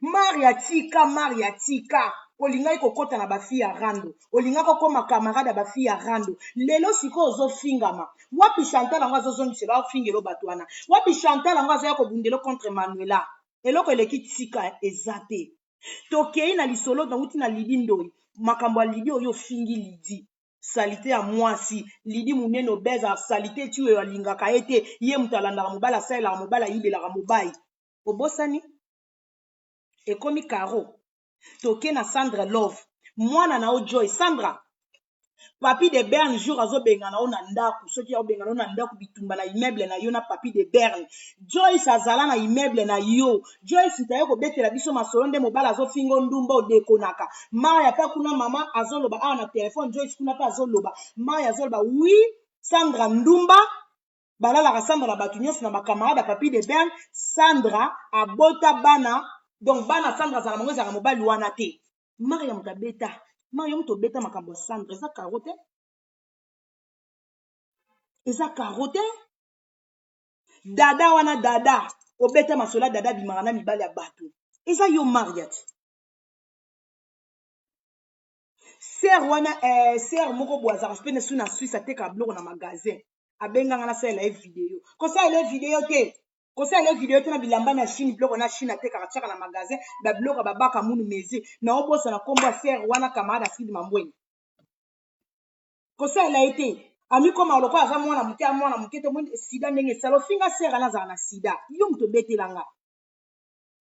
Maria tika olingaki kokota na bafi ya rando olingaki kokoma camarade ya bafi ya rando lelo sikoyo ozofingama wapi Chantal yango azozongisela ofingelo bato wana wapi Chantal yango azoya kobundelo contre Manuela eloko eleki tika eza te tokei na lisolo nauti na Lidi Ndoi makambo ya Lidi oyo ofingi Lidi salite ya mwasi Lidi munene obeza salite ti oyo alingaka ete ye moto alandaka mobali asalelaka mobali ayibelaka mobali obosani ekomi Caro toke na Sandra Love mwana na o Joy Sandra papi de Berne jour azobengana o na ndako soki azobengana o na ndako bitumba na immeuble na yo na papi de Berne Joyce azala na immeuble na yo Joyce taye kobetela biso masolo nde mobala azofinga ndumba odekonaka Maria pa kuna mama azoloba awa na telefone Joyce kuna pa azoloba Maria azoloba oui Sandra ndumba balalaka Sandra na bato nyonso na bakamarade ya papi de Berne Sandra abota bana donc bana Sandra azala bango ezalaka mobali wana te Maria moto abeta Maria moto obeta makambo ya Sandra eza karote dada wana dada obeta masola dada bimaka na mibali ya bato eza yo Maria te ser wana ser moko boazaka mpe nesu na Suisse ateka biloko na magasin abenganga nasalela ye video kosalela ye video te kosalela ye video te na bilamba na Chine biloko na Chine atekaka tiaka na magasin babiloko babaka munu mezi na obosa na kombo ya ser wana camarade Astrid Mambweni kosalela ye te amikoma lokola aza mwana moke te moni sida ndenge esala ofinga ser ana azalaka na sida yo moto obetelanga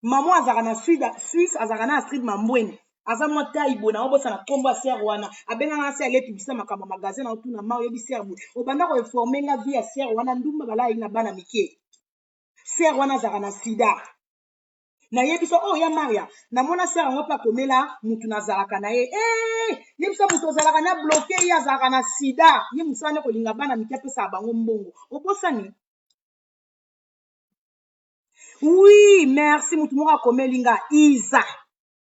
mamo azalaka na Suisse azalaka na Astrid Mambweni aza mwa taibo na obosa na kombo ya ser wana abenganga na ser ale publicité makambo magasin na otuna ma oyebi ser bo obanda ko informer nga vie ya ser wana ndumba balai na bana mike ser wana azalaka na sida nayebi so ya Maria namona ser yango pa komela mutu nazalaka na ye yebisa mutu ozalaka na bloqué ye azalaka na sida ye musane kolinga bana mike apesa bango mbongo obosani oui merci mutu moko akomeli nga Iza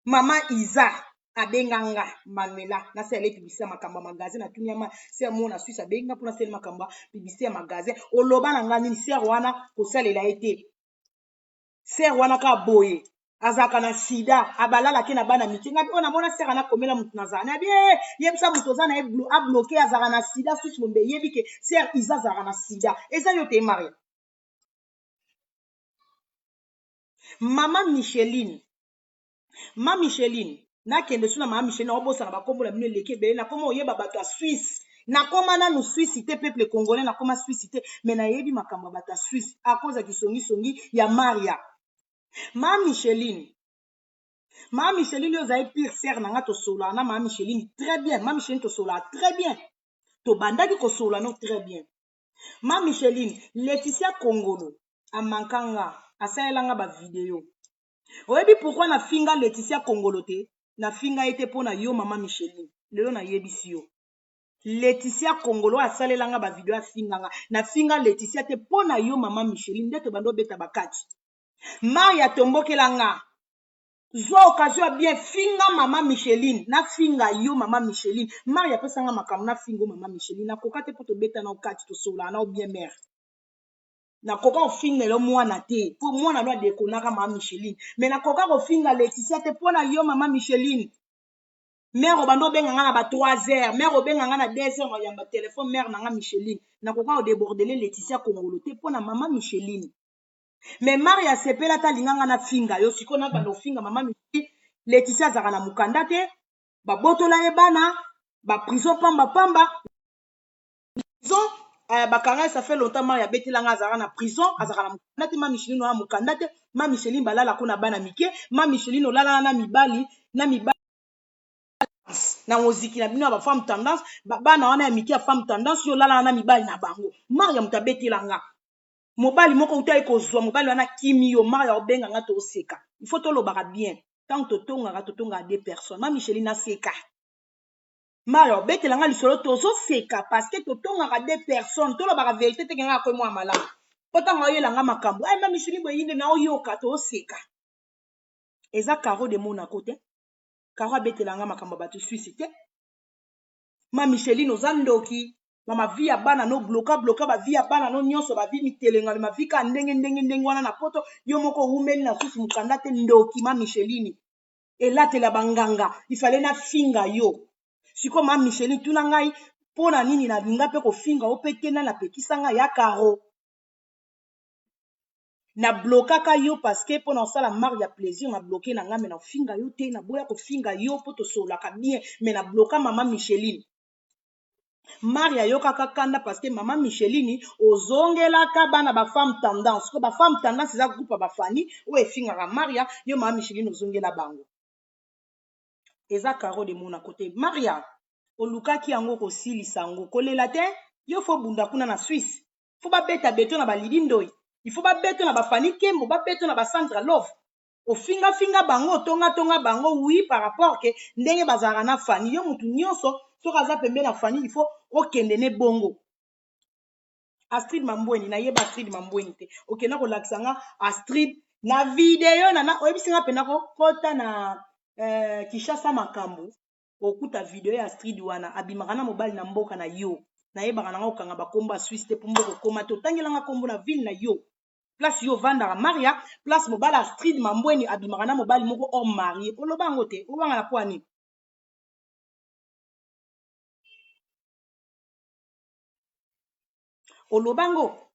mama Iza abenganga Manuela nasala le publicité ya makambo ya magasin na tuni ya ser mo na Suisse abenga mpona sala makambo ya publicité ya magasin oloba na nga nini ser wana kosalela ye te ser wana ka boye azalaka na sida abalalaki na bana mike ngabi oyo namona ser ana komela mutu nazala na bie yebisa mutu oza na ye abloke azalaka na sida Suisse mombe yebi ke ser Iza azalaka na sida eza yo te Maria mama Micheline nakende suna mama Micheline obosana bakombola bino eleki ebele nakoma oyeba bato ya Suisse nakoma nanu Suisse te peuple congolais nakoma Suisse te me nayebi makambo ya bato ya Suisse akoza kisongisongi ya Maria mama Micheline oyo ozali pire ser na nga tosolaka na mama Micheline très bien mama Micheline tosolaka très bien tobandaki kosola no très bien mama Micheline Laetitia Kongolo amankanga asalelanga bavideo oyebi pourquoi nafinga Laetitia Kongolo te nafinga ye te mpona yo mama Micheline lelo nayebisi yo Laetitia Kongolo asalelanga bavideo afinganga nafinga Laetitia te mpona yo mama Micheline nde tobanda obeta bakati Maria tombokelanga zwa occasion ya bien finga mama Micheline nafinga yo mama Micheline Maria apesanga makambo nafinga mama Micheline nakoka te mpo tobeta na okati tosolana na bien mère na koka ofinga lo mwana te po mwana lo adekonaka mama Micheline mais na koka kofinga Laetitia te pona yo mama Micheline mère obando obenga nga na ba 3h mère obenga nga na 2h na yamba téléphone mère na nga Micheline na koka odébordele Laetitia Kongolo te pona mama Micheline mais Maria sepela ta linganga na finga yo siko na bando finga mama Micheline Laetitia zaka na mukanda te ba botola ebana ba prison pamba prison bakanga ça fait longtemps Maria betelanga azara na prison azara na mukanda te ma Micheline na mukanda te ma Micheline balala ko na bana mike ma Micheline olala na mibali na moziki na bino ba femme tendance bana wana ya mike ya femme tendance yo lala na mibali na bango Maria mutabetelanga mobali moko utai kozwa mobali wana kimi yo Maria obenga nga to seka il faut to lobaka bien tant totonga deux personnes ma Micheline seka Mario betelanga lisolo tozo seka parce que totongaka deux personnes tolobaka vérité te kenga ko mwa malamu potanga oyelanga makambo ay ma Micheline boyinde na oyoka to seka eza Caro de mona côté Caro betelanga makambo batu suisse te ma Micheline ozandoki mama vie ya bana no bloka ba vie ya bana no nyonso ba vie mitelenga ma vie ka ndenge wana na poto yo moko umeli na susu mukanda te ndoki ma Micheline elatela banganga ifale na finga yo siko ma Micheline tuna ngai pona nini na linga pe ko finga opetena na pekisanga ya Caro na blokaka yo parce que pona osala marque ya plaisir na bloquer na ngame na finga yo te na boya ko finga yo poto solaka bien mais na bloka mama Micheline Maria yo kaka kanda parce que mama Micheline ozongelaka bana ba femme tendance ko ba femme tendance za groupe ba fani o e finga Maria yo mama Micheline ozongela bango eza Caro de mona côté Maria olukaki yango kosilisa yango kolela te yo fo bunda kuna na Suisse fo ba beta beto na ba lidindoi il faut ba beto na ba fani kembo ba beto na ba Sandra Love ofinga bango tonga bango oui par rapport que ndenge bazara na fani yo mutu nyonso so kaza pembe na fani il faut okende ne bongo Astrid Mambweni na yeba Astrid Mambweni te okenda ko laksanga Astrid na video na oyebisinga pena ko kota na Kishasa makambo okuta video ya Astrid wana abimaka na mobali na mboka na yo na yebaka na okanga bakomba Suisse te pour mboko koma to tangelanga kombo na ville na yo place yo vandara Maria place mobali Astrid Mambweni abimaka na mobali moko hors marié oloba ngo te obanga na poani olobango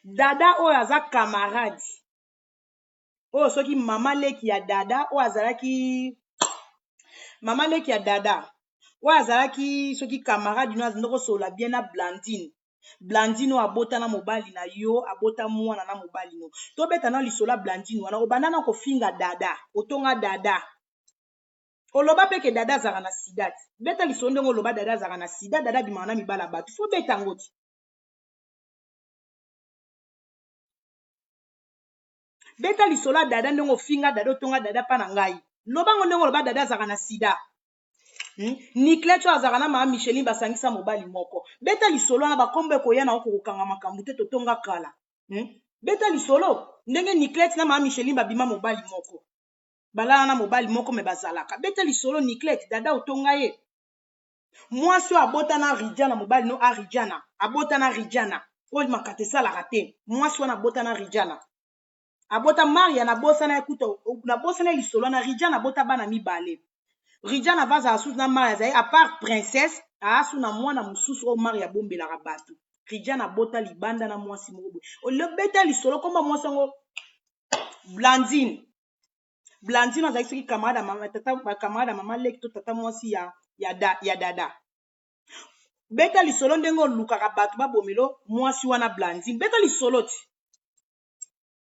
dada oyo aza camarade oyo soki mama leki ya dada oyo azalaki mama leki ya dada oyo azalaki soki camarade no azindoko sola bien na Blandine oyo abota na mobali na yo abota mwana na mobali no tobeta na lisola Blandine wana obanda na kofinga dada otonga dada oloba peke dada azaka na sida beta lisolo ndenge oloba dada azaka na sida dada bimaka na mibala bato fo beta ngo ti beta lisola dada ndenge ofinga dada otonga dada pa na ngai lobango ndenge oloba dada azaka na sida Niclette azaka na mama Micheline basangisa mobali moko beta lisolo na bakombe koya na okokanga makambo te totonga kala beta lisolo ndenge Niclette na mama Micheline babima mobali moko balala na mobali moko me bazalaka beta lisolo Niclette dada otonga ye mwasi abota na Rijana mobali no Arijana abota na Rijana oyo makate salaka te mwasi wana abota na Rijana abota Maria na bosa na ekuta na bosa na lisolo na Rijana abota bana mibale Rijana vaza asu na Maria zaye à part princesse asu na mwana mususu o Maria bombelaka bato Rijana bota libanda na mwasi moko o beta lisolo komba mwasi ngo Blandine azaki soki camarade mama tata camarade mama leki to tata mwasi ya dada beta lisolo ndenge olukaka bato babomelo mwasi wana Blandine beta lisolo ti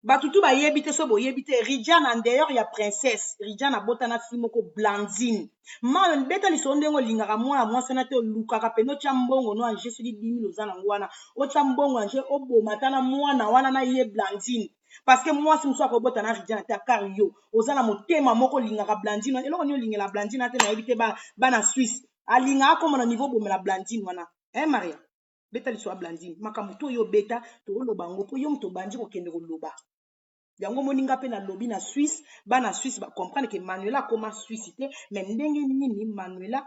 bato tu bayebi te so boyebi te Rijana en dehors ya princesse Rijana bota na fille moko Blandine ma beta lisolo ndenge olingaka mwana mwasi wana te olukaka pene otya mbongo no anje soki 10 000 oza nango wana otya mbongo anje obomata na mwana wana na ye Blandine parce que mwasi mosu akobota na Rijana te akar yo oza na motema moko olingaka Blandine eloko ni olingela Blandine te nayebi te bana Suisse alingaka akoma na niveau bomela Blandine wana Maria beta lisolo Blandine makambo to yo beta toloba ngo po yo moto bandi kokende koloba yango moninga pe na lobi na Suisse bana Suisse ba comprendre que Manuela akoma Suisse te mais ndenge nini Manuela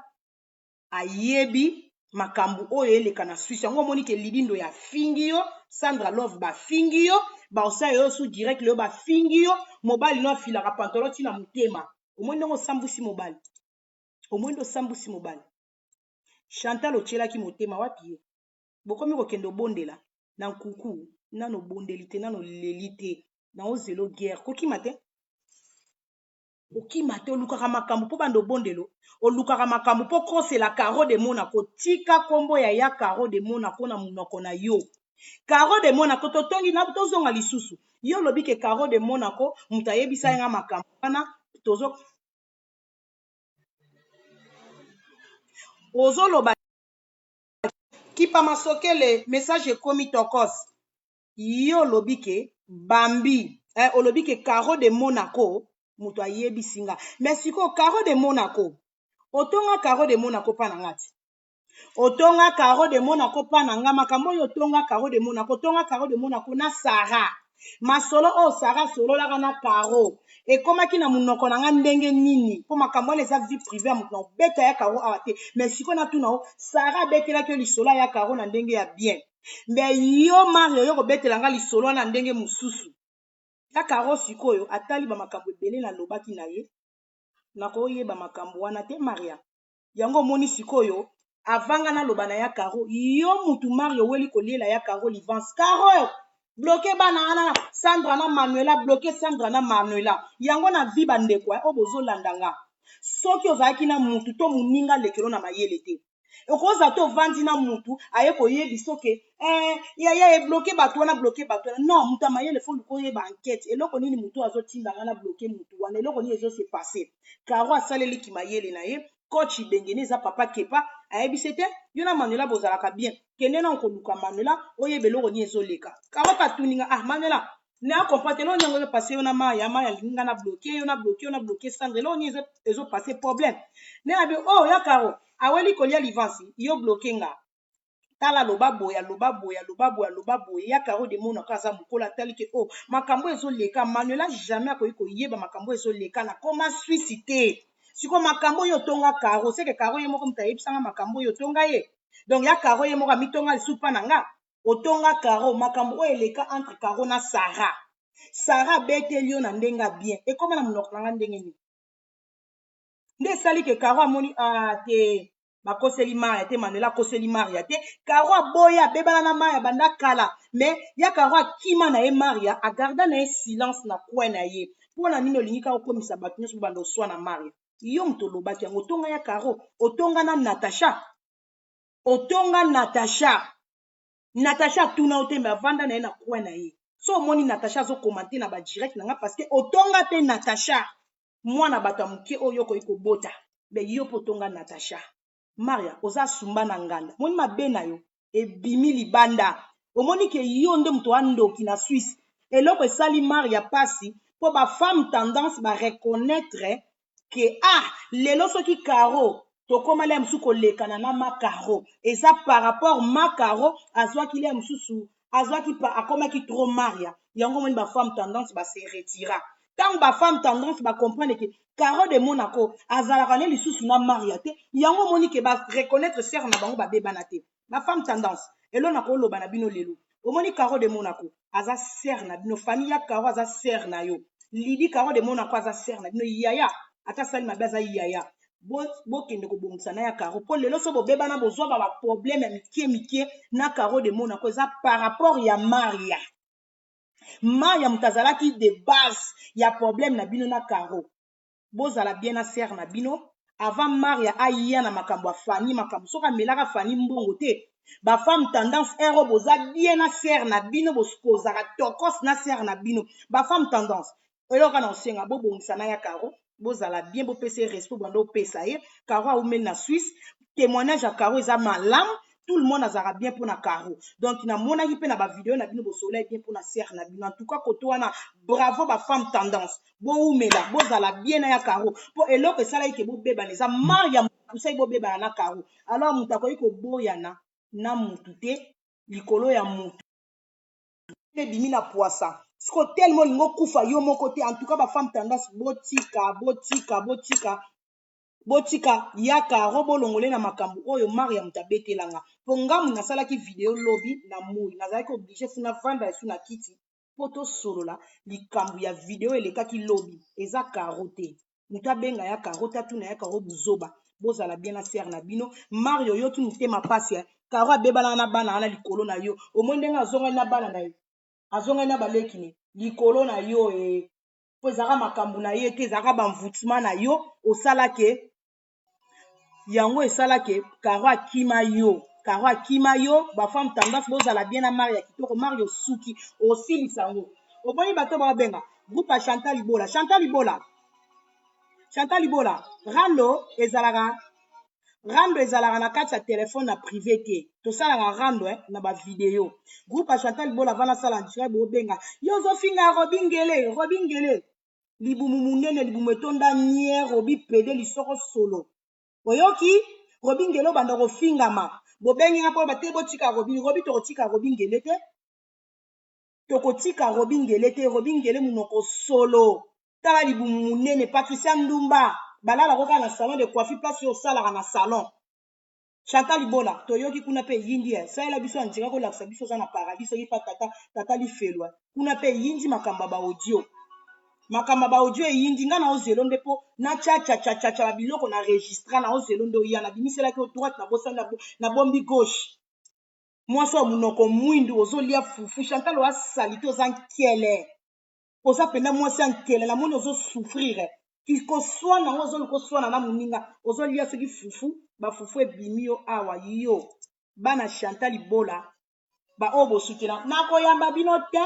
ayebi makambo oyo eleka na Suisse yango omoni ke Lidindo ya fingi yo Sandra Love ba fingi yo baosa yo su direct le ba fingi yo mobali no afilaka pantalon tina motema omoni ndongo sambusi mobali omoni ndo sambusi mobali Chantal otielaki motema wapi ye bokomi kokende obondela na nkuku nano bondeli te nano leli te na ozelo guerre kokima te okima te olukaka makambo mpo bando bondelo olukaka makambo mpo kosela Caro de Monaco tika kombo ya Caro de Monaco na munoko na yo Caro de Monaco totongi na tozonga lisusu yo lobi ke Caro de Monaco muta yebisa nga makambo wana tozo ozoloba kipa masokele message ekomi tokos yo lobi ke bambi olobi ke Caro de Monaco muto ayebisi nga mais siko Caro de Monaco otonga Caro de Monaco pa na ngati otonga Caro de Monaco pa na nga makambo yo otonga Caro de Monaco otonga Caro de Monaco na Sarah masolo o Sarah solo la na Caro ekomaki na munoko na nga ndenge nini po makambo les a vie privée muto na beta ya Caro awate mais siko na tuna o Sarah betela ke lisolo ya Caro na ndenge ya bien mais yo Mario yo ko betela nga lisolo na ndenge mususu ya Caro sikoyo atali ba makambo ebele na lobaki na ye na koyeba makambo wana te Maria yango moni sikoyo avanga na loba na ya Caro yo mutu Mario weli kolela ya Caro livance Caro bloqué bana ana Sandra na Manuela bloqué Sandra na Manuela yango na vi bandeko o bozolanda nga soki ozalaki na mutu to muninga lekelo na mayele te okoza to vandi na mutu aye koyebisa ke ya bloqué bato wana bloqué bato wana non mutu amayele fo luko yeba enquête eloko nini mutu azotinda nga na bloqué mutu wana eloko nini ezo se passer Caro asaleli ki mayele na ye coach Bengene eza papa Kepa ayebise te yo na Manuela bozalaka bien kende na okoluka Manuela oyeba eloko nini ezoleka Caro katuninga Manuela na comprendre lo nyango zo passer yo na maya linga na bloqué Sandra lo nini ezo passer problème ne abi ya Caro aweli kolia livansi yo bloqué nga tala loba boya ya Caro de Monaco aza mukola tali ke makambo ezoleka Manuela jamais akoyi koyeba makambo ezoleka na koma Suisse te siko makambo yo tonga Caro seke Caro ye moko mutayebisanga makambo yo tonga ye donc ya Caro ye moko mitonga lisupa na nga otonga Caro makambo oyo eleka entre Caro na Sarah beteli yo na ndenga bien ekoma na munoko na nga ndenge nini nde esali ke Caro amoni te bakoseli Maria te Manuela koseli Maria te Caro aboya abebana na Maria banda kala mais ya Caro akima na ye Maria agarda na ye silence na coin na ye mpona nini olingi kaka okomisa bato nyonso banda oswa na Maria yo mutu olobaki yango otonga ya Caro otonga na Natasha tuna otembe avanda na ye na coin na ye so omoni Natasha azokomante na badirect na nga parce que otonga te Natasha mwana bato ya moke oyo okoki kobota be yo mpo otonga Natasha Maria oza sumba na nganda moni mabe na yo ebimi libanda omoni ke yo nde mutu andoki na Suisse eloko esali Maria pasi po ba femme tendance ba reconnaître que lelo soki Caro tokoma le musu kolekana na Macaro eza par rapport Macaro azwaki le mususu azwaki akomaki trop Maria yango moni ba femme tendance ba se retira tant ba femme tendance ba comprendre que Caro de Monaco azalaka ne lisusu na Maria te yango moni ke ba reconnaître sœur na bango ba bebana te ba femme tendance elo na ko loba na bino lelo omoni Caro de Monaco aza sœur na bino famille ya Caro aza sœur na yo Lidi Caro de Monaco aza sœur na bino yaya ata sali mabe aza yaya bokende kobongisa na ya Caro po lelo so bobebana bozwa ba problème ya mikie na Caro de Monaco eza par rapport ya Maria mutu azalaki de base ya problème na bino na Caro bozala bien na sœur na bino avant Maria aya na makambo ya Fanny makambo soki amelaka Fanny mbongo te ba femme tendance ero boza bien na sœur na bino bozala tokos na sœur na bino ba femme tendance eloka na osenga bobongisa na ya Caro bozala bien bopesa respect bando opesa ye Caro aumeli na Suisse témoignage ya Caro eza malamu tout le monde azala bien pour na Caro donc na monaki pe na ba vidéo na bino bosola bien pour na sœur na bino en tout cas koto wana bravo ba femme tendance boumela bozala bien na ya Caro po eloko esala ke bobebana eza Maria musai bobebana na Caro alors mutu akoki koboyana na mutu te likolo ya mutu ebimi na poisa siko tellement olingo kufa yo moko te en tout cas ba femme tendance botika botika ya Caro bolongole na makambo oyo Mariam tabetelanga po ngamu nasalaki video lobi na moi nazalaki oblige funa vanda esu na kiti poto solola likambo ya video elekaki lobi eza Caro te muta benga ya Caro tatu na ya Caro buzoba bozala bien na ser na bino Mario yoki mutema pasi ya Caro abebala na bana ana likolo na yo omondenga azonga na bana na yo azonga na balekini likolo na yo po ezaka makambo na ye te ezaka bamvutima na yo osala ke yango esala ke Caro akima yo bafemme tendance bozala bien na Mario ya kitoko Mario suki osilisa yango oboni bato babenga groupe ya Chantal Libola rando ezalaka na kati ya telefone na privé te tosalaka rando na bavideo groupe ya Chantal Libola vana sala njira bobenga yo ozofinga robingele libumu munene libumu etonda nye robi pede lisoko solo oyoki robingele obanda kofingama bobenginga mpo bate botika robi tokotika robingele te robingele munoko solo tala libumu munene Patricia Ndumba balala koka na salon de coiffure place yo osalaka na salon Chantal Libola toyoki kuna pe yindi saela biso anjira kolakisa biso za na paradis soki pa tata lifelwa kuna pe yindi makamba ba audio eyindi nga na ozelo nde po na cha biloko na registra na ozelo nde oya na bimiselaki droite na bosana na bombi gauche mwasi wa munoko mwindu ozolia fufu Chantal oa salite oza nkiele oza penda mwasi ya nkele na moni ozosouffrir koswana yango ozolukoswana na moninga ozolia soki fufu bafufu ebimi yo awa yo bana Chantal Libola baoyo bosutena nakoyamba bino te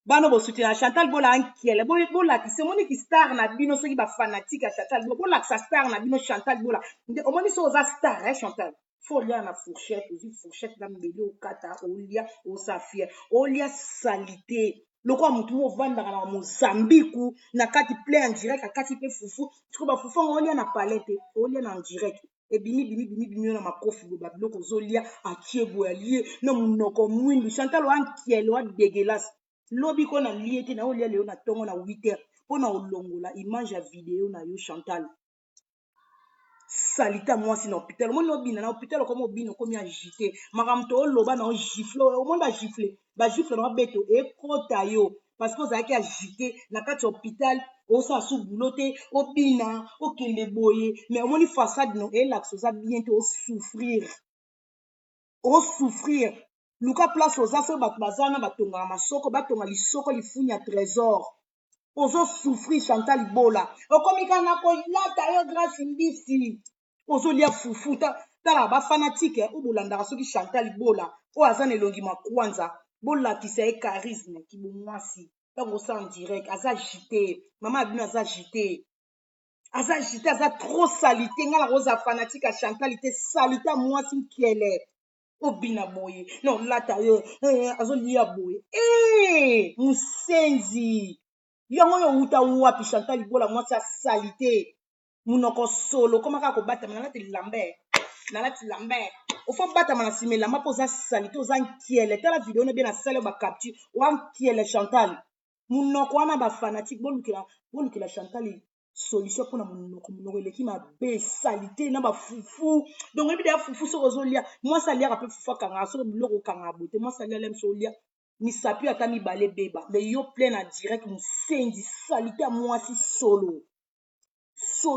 bano bosutena Chantal Libola ankiele bolakise moniki star na bino soki bafanatique ya Chantal Libola bolakisa star na bino Chantal Libola nde omoni so oza star Chantal fo olia na fourchette ozwi fourchette na mbeli okata olia osafia olia salite lokola mutu mo ovandaka na Mozambique na kati plein en direct akati pe fufu siko bafufu ngo olia na palette olia na en direct ebimi na makofi bo babiloko ozolia atie boya lie na munoko mwindu Chantal ankiele wa dégueulasse lobi ko na lie te na olia leo na tongo na 8h pona olongola image ya video na yo Chantal salita mwasi na hôpital omoni obina na hôpital comme obina komi agité makambo to oloba na gifle omoni ba gifle na beto ekota yo parce que ozalaki agité na kati ya hôpital osala su boulot te obina okende boye mais omoni façade no elakisa oza bien te osouffrir luka place oza so bato baza na batongaka masoko batonga lisoko lifunya ya trésor ozosouffrir Chantal Libola okomi kaka na kolata yo grâce mbisi ozolia fufu tala bafanatique obolandaka soki Chantal Libola oyo aza na elongi makwanza bolakisa ye charisme kibomwasi ntango osala en direct aza agité mama ya bino aza agité aza trop salite nga na koza fanatique ya Chantal te salite ya mwasi nkiele obina boye na olata yo azolia boye musenzi yango yo uta wapi Chantal Libola mwasi asali te munoko solo koma kaka kobatama nalati lambert ofo batama na nsima elamba mpo oza sali te oza nkiele tala video na bie na sale bacapture oa nkiele Chantal munoko wana bafanatique bolukela Chantal solution mpona munoko eleki mabe esali te na bafufu donc ebi deya fufu soki ozolia mwasi aliaka mpe fufu akangaka soki biloko okangaka boye te mwasi alia lem so olia misapi ata mibale beba me yo plein na direct musenzi salite ya mwasi solo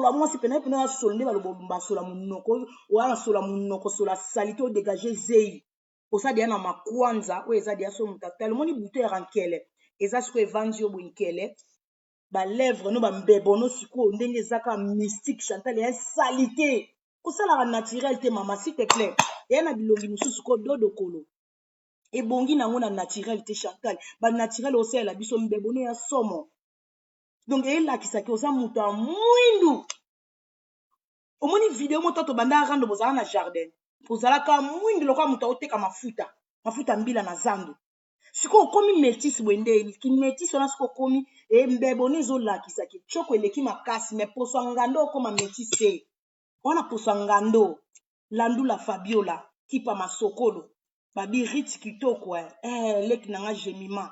ya mwasi pena ya solo nde baloba basola munoko oya na sola munoko sola salite odégage zei osa deya na makwanza oyo eza deya so mutatala omoni buto ya rankele eza sikoyo evandi yo boye nkele balèvre no bambebo no sikoyo ndenge eza kaka mystique Chantal ya salite kosalaka naturel te mama s'il te plaît eya na bilongi mosusu ko dodokolo ebongi nango na naturel te Chantal banaturel osalela biso mbebo no ya somo donc eyelakisaki oza moto ya mwindu omoni video moto tobanda rando bozala na jardin ozalaka mwindu lokola moto aoteka mafuta mbila na zando sikoyo okomi métis boye nde kimétis wana sikoyo okomi mbebo no ezolakisaki tioko eleki makasi me poso ya ngando okoma métis te wana poso ya ngando landula Fabiola kipa masokolo babi rit kitoko leki nanga gemima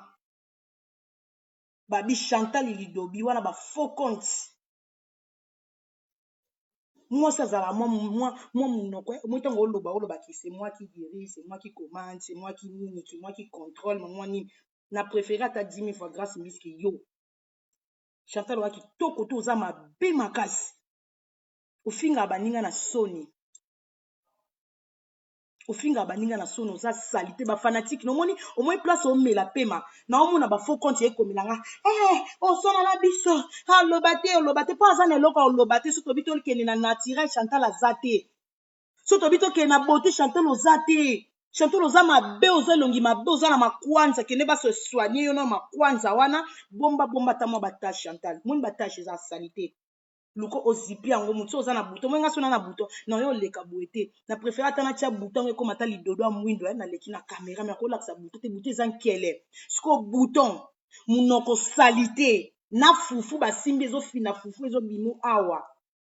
babi Chantal Lidobi wana ba faux compte Moi, ça, moi, c'est moi qui guéris, c'est moi qui commande, c'est moi qui nini, c'est moi qui contrôle, moi, ni. Na préféré à ta 10 000 fois grâce, miski yo. Chantal Waki, toko to zama be makasi. Ofinga baninga na soni. Ofinga baninga na soni, oza salite, ba fanatique. No moni, au moins place au me la pema. Na omo na ba faux compte ye komilanga. O sona la biso. Ha, lobate, pas azane loko lobate, soto bito kene na naturel Chantal azate. Soto bito kene na beauté Chantal ozate. Chantal oza mabe, oza longi mabe, oza na makwanza, kene ba se soigner yo na makwanza wana, bomba tamo batache Chantal. Moni batache eza salite. Luko ozipi yango mutu oza na buto mwenga sona na buto na yo leka boete na préféré atana tia bouton ko mata lidodo ya mwindo na leki na caméra mais ko laksa buto te buto eza nkele siko bouton munoko salite na fufu basimbi ezo fina fufu ezo bimo awa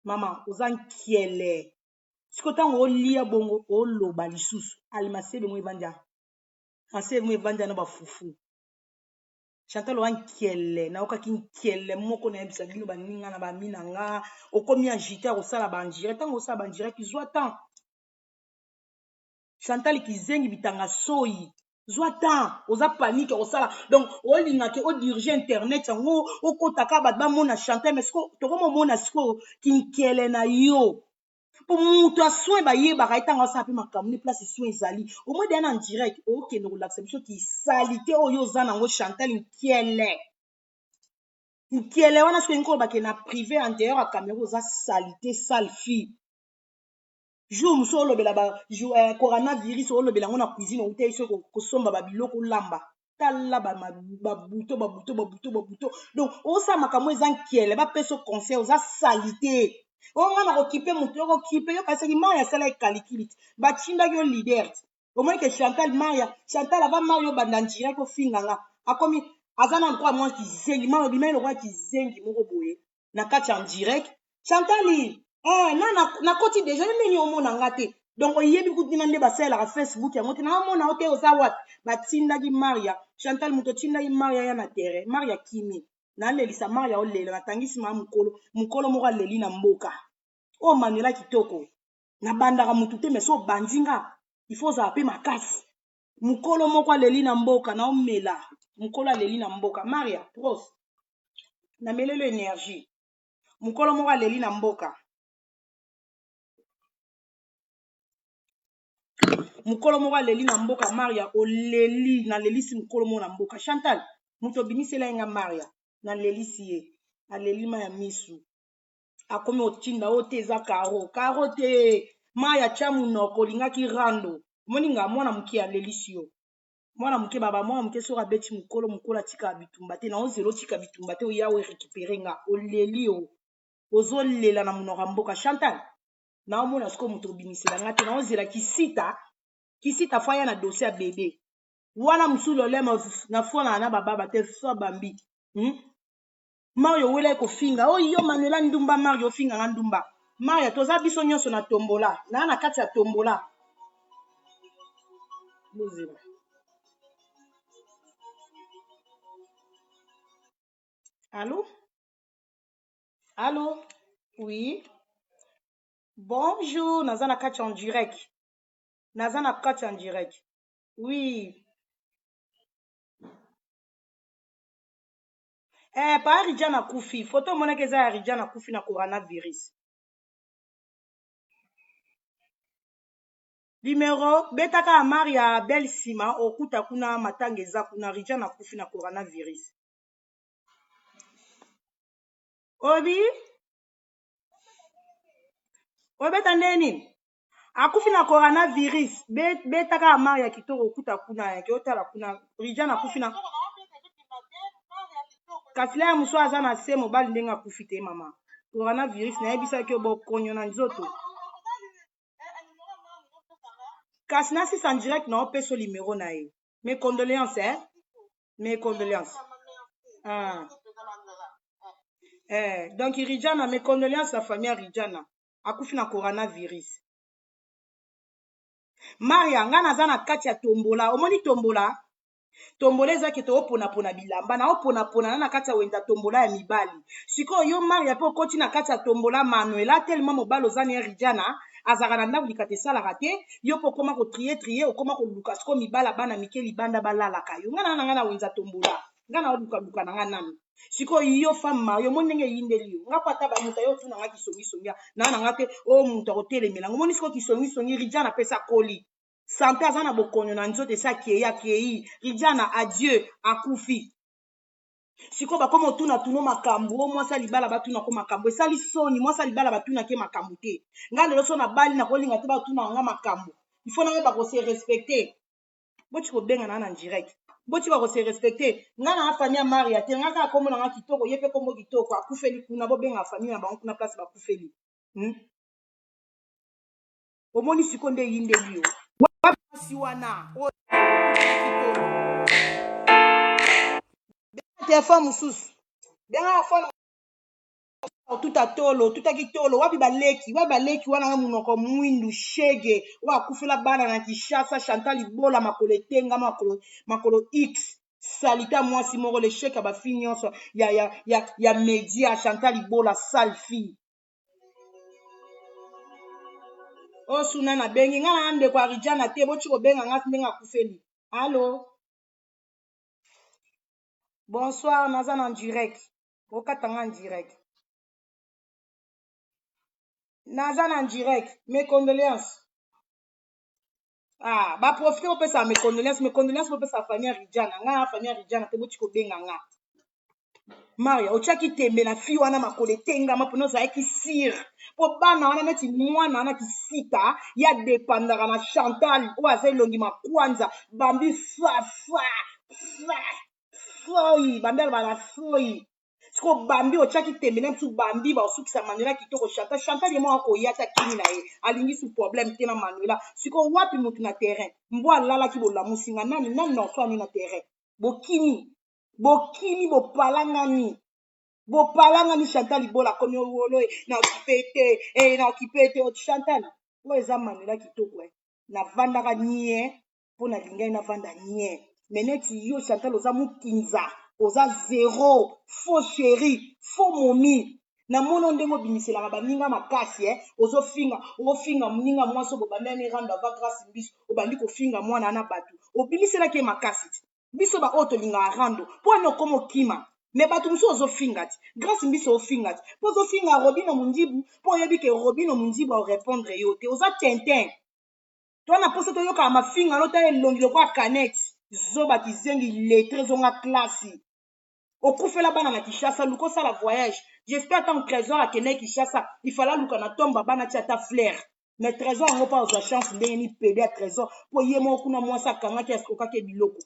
mama oza nkele siko tango olia bongo oloba lisusu alimasebe mo ebanja asebe mo ebanja na ba fufu Chantal wa nkele na okaki nkele moko na yebisa bino baninga na bamina nga okomi agité akosala banjire ntango osala banjire kizwa tan Chantal kizengi bitanga soyi zwa tan oza panike akosala donc olingaki odirige internet yango okotaka bato bamona Chantal mais siko tokomomona siko kinkele na yo po mutu aswin bayebaka etanga osala mpe makambo ne place soin ezali omoi deya na direct okende kolakisa biso kisalite oyo oza nango Chantal nkele wana soki elingi kolobake na privé antérieur ya caméra oza salite sale fille jour mosusu olobela coronavirus olobela yango na cuisine outai soki kosomba babiloko olamba tala babuto donc osala makambo eza nkele bapesa conseil oza salite onga na kokipe moto okokipe yo kaseki Maria asala ekalikiliti batindaki yo leader omoni ke Chantal ava Maria obanda direct ofinganga akomi aza na nkwa mwa kizengi Maria obima ye lokwa kizengi moko boye na kati ya direct Chantal nakoti deja ndeni omona nga te donc oyebi kutina nde basalelaka Facebook yango te naomona o te oza wapi batindaki Maria Chantal moto otindaki Maria ya na terrain Maria kimi nalelisa Maria olela natangisi ma mokolo moko aleli na mboka o manuela kitoko nabandaka mutu te mais so obandi nga ifo ozala mpe makasi mokolo moko aleli na mboka naomela mokolo aleli na mboka Maria pros namelelo énergie mokolo moko aleli na mboka mokolo moko aleli na mboka Maria oleli nalelisi mokolo moko na mboka Chantal moto obimisela yenga Maria nalelisi ye aleli ma ya misu akomi otinda o te eza karo te Maria tia munoko olingaki rando moninga mwana moke alelisi yo mwana moke baba mwana moke soki abeti mokolo atika bitumba te na ozela otika bitumba te oya orécupere nga oleli yo ozolela na monoko ya mboka Chantal naomona siko moto obimisela nga te naozela kisita fo aya na dossier ya bebe wana mosusu lolema na fona na bababa te so bambi Mario wela kofinga oyo Manuela ndumba Mario ofinga nga ndumba Maria toza biso nyonso na tombola na kati ya tombola bozela Allô oui bonjour naza na kati en direct oui pa Rijana kufi photo moneke eza ya Rijana kufi na coronavirus Numéro betaka ya Maria belle sima okuta kuna matanga eza kuna Rijana kufi na coronavirus obi obeta ndeni akufi na coronavirus betaka ya Maria kitoko okuta kuna yake otala kuna Rijana kufi na kasila ya muso aza na se mobali ndenge akufi te mama coronavirus nayebisaki bokonyo na nzoto kasi nasi en direct na opeso numéro na ye mes condoléances donc Rijana mes condoléances la famille ya Rijana akufi na coronavirus Maria nga naza na kati ya tombola omoni tombola tombola ezaki to opona bilamba na opona na kati ya wenda tombola ya mibali sikoyo yo Maria pe okoti na kati ya tombola Manuela tellement mobali oza na Rijana azaka na ndako likata esalaka te yo po okoma trie okoma koluka sikoyo mibala bana mike libanda balalaka yo nga na wenza tombola nga na oluka na nga nani sikoyo yo femme mario mo ndenge eyindeli yo nga po ata bamuta yo otuna nga kisongisongi na nga te o mutu akotelemela ngo moni sikoyo kisongisongi Rijana apesa koli sante aza na bokonyo na nzoto esi akei Rijana adieu akufi sikoyo bakoma otuna makambo o mwasi libala batunako makambo esali soni mwasi libala batunake makambo te nga lelo so na bali nakolinga te batuna nga makambo ifo naye bakose respecte boti kobenga na direct boti bakose respecte nga na famille ya Maria te nga kaka kombo na nga kitoko ye pe kombo kitoko akufeli kuna bobenga famille na bango kuna place bakufeli omoni sikoyo nde eyindeli yo wasi wana telefone mosusu benga fone tutaki tolo wapi baleki wana nga munoko mwindu shege wa akufela bana na Kishasa Chantal Ibola makolo etenga makolo X salita mwasi moko le sheke bafi nyonso ya media Chantal Ibola sale fille osuna na bengi nga na ndeko ya Rijana te boti kobenga nga ndenge akufeli allo bonsoir naza na direct okatanga direct naza na direct mes condoléances ba profiter opesa mes condoléances opesa famille ya Rijana nga famille ya Rijana te boti kobenga nga Maria otiaki tembe na fi wana makolo etengama mpona ozalaki sire po bana wana neti mwana wana kisika ya depandaka na Chantal oyo aza elongi makwanza bambi foi bambi alobaka na foi siko bambi otiaki tembe na biso bambi baosukisa Manuela kitoko Chantal ye moko akoya ta kini na ye alingi su problème te na Manuela siko wapi mutu na terrain mbo alalaki bolamusinga nani na oswani na terrain bokimi bopalangani Chantal Ibola komi owolo na okipe te Chantal oyo eza Manuela kitoko navandaka nie mpo nalingai navanda nie mais neti yo Chantal oza mokinza oza zéro faux chéri faux momi na mono ndenge obimiselaka baninga makasi ofinga moninga mwasi bobandani rando ava grâce mbiso obandi kofinga mwana na bato obimiselaki ye makasi ti biso baoyo tolingaka rando mpo wana okoma okima me bato mosusu ozofinga ti grâce mbiso ofinga ti mpo ozofinga Robino Mundibu mpo oyebi ke Robino Mundibu aorépondre yo te oza tintin twana mposa toyokaka mafinga lota elongi lokwa canette zoba kizengi lettre zonga klasi okufela bana na Kishasa luka osala voyage j'espère tant trésor akende Kishasa ifala luka na tomba bana ti ata flair mais trésor yango mpa ozwa chance ndenge ni pede ya trésor mpo ye moko kuna mwasi akangaki asikokaki biloko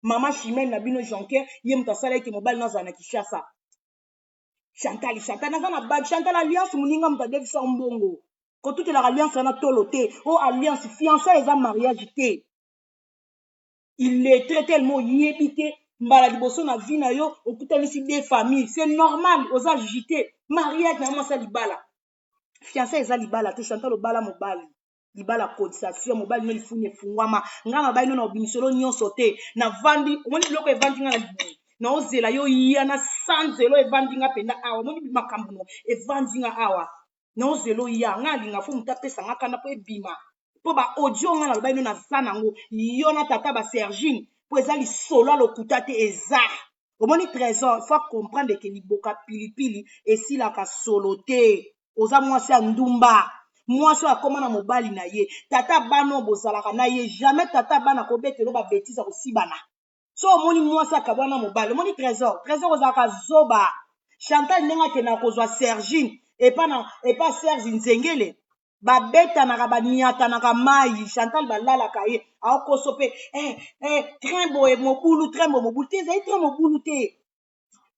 mama Chimène na bino Jonker ye moto asala ete mobali nazala na Kishasa Chantal naza na bag Chantal alliance moninga moto adefisa mbongo kotutelaka alliance wana tolo te o alliance fiançailles eza mariage te il est très tellement yebi te mbala liboso na vie na yo okutanisi des familles c'est normal oza jité mariage na mwasa libala fiançailles eza libala te Chantal obala mobali libala cotisation mobali no lifuni efungwama nga mabali no na obimisolo nyonso te na vandi omoni biloko evandi nga na libumu na ozela yo ya na sanzelo evandi nga penda awa omoni makambo no evandi nga awa na ozelo ya nga alinga fo mutu apesa nga kanda mpo ebima mpo ba audio nga na lobali no naza nango yo na tata ba Sergine mpo eza lisolo alokuta te eza omoni trésor faut comprendre ke liboka pilipili esilaka solo te oza mwasi ya ndumba mwasi oyo akoma na mobali na ye tata bana oyo bozalaka na ye jamais tata bana kobetelo babétise akosibana so omoni mwasi akabwana mobali omoni trésor ozalaka zoba Chantal ndenge akendaka kozwa Sergine epa Serge Nzengele babetanaka baniatanaka mai Chantal balalaka ye aokoso mpe train boye mobulu te ezali train mobulu te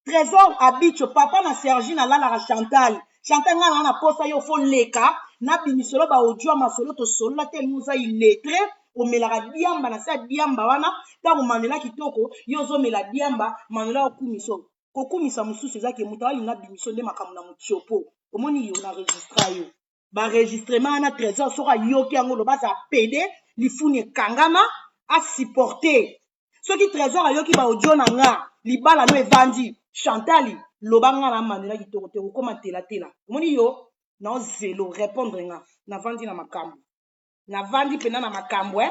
trésor abicho papa na Sergine alalaka Chantal nga na posa yo fo leka na bimisolo ba audio masolo to solola te muza illettré omelaka diamba na sa diamba wana ntango Manuela kitoko yo ozomela diamba Manuela okumiso kokumisa mosusu ezaki moto alinga bimiso nde makambo na motiopo omoni yo na registra yo baregistrement wana trésor soki ayoki yango loba aza pede lifuni ekangama asupporte soki trésor ayoki ba audio na nga libala no evandi Chantal loba nga na Manuela kitoko te okoma tela tela omoni yo na zelo répondre nga navandi na makambo navandi pena na makambo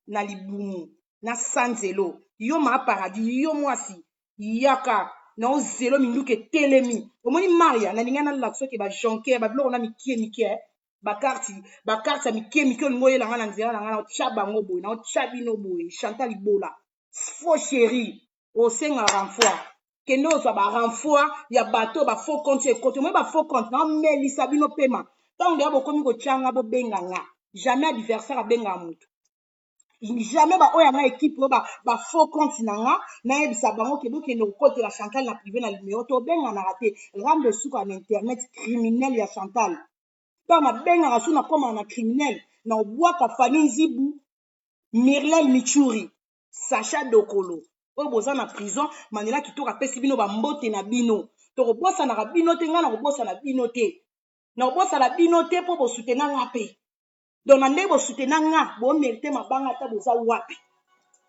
na libumu na sanzelo yo ma paradis yo mwasi yaka na zelo minduke telemi omoni Maria na ninga na lakso ke ba jonker ba biloko na mikie bakarti ya mikie olingo yela nga na nzela na nga na otya bango boye na otya bino boye Chantal Ibola faux chéri osenga renfort kende ozwa ba renfort ya bato ba faux compte ekote moi ba faux compte na melisa bino pema ntango ndeya bokomi kotyanga bobenga nga jamais adversaire abenga moto jamais ba oya nga équipe oyo ba faux compte na nga nayebisa bango ke bokende kokotela Chantal na privé na numéro tobenganaka te rambe suka na internet criminel ya Chantal mpa nabengaka so nakómaka na criminel na obwaka Fani Nzibu Mirlel Michuri Sacha Dokolo oyo boza na prison Manuela kitoko apesi bino bambote na bino tokobosanaka bino te ngai nakobosana bino te nakobosana bino te mpo bosutena nga mpe donc na ndenge bosutena nga bomerite mabanga ata boza wapi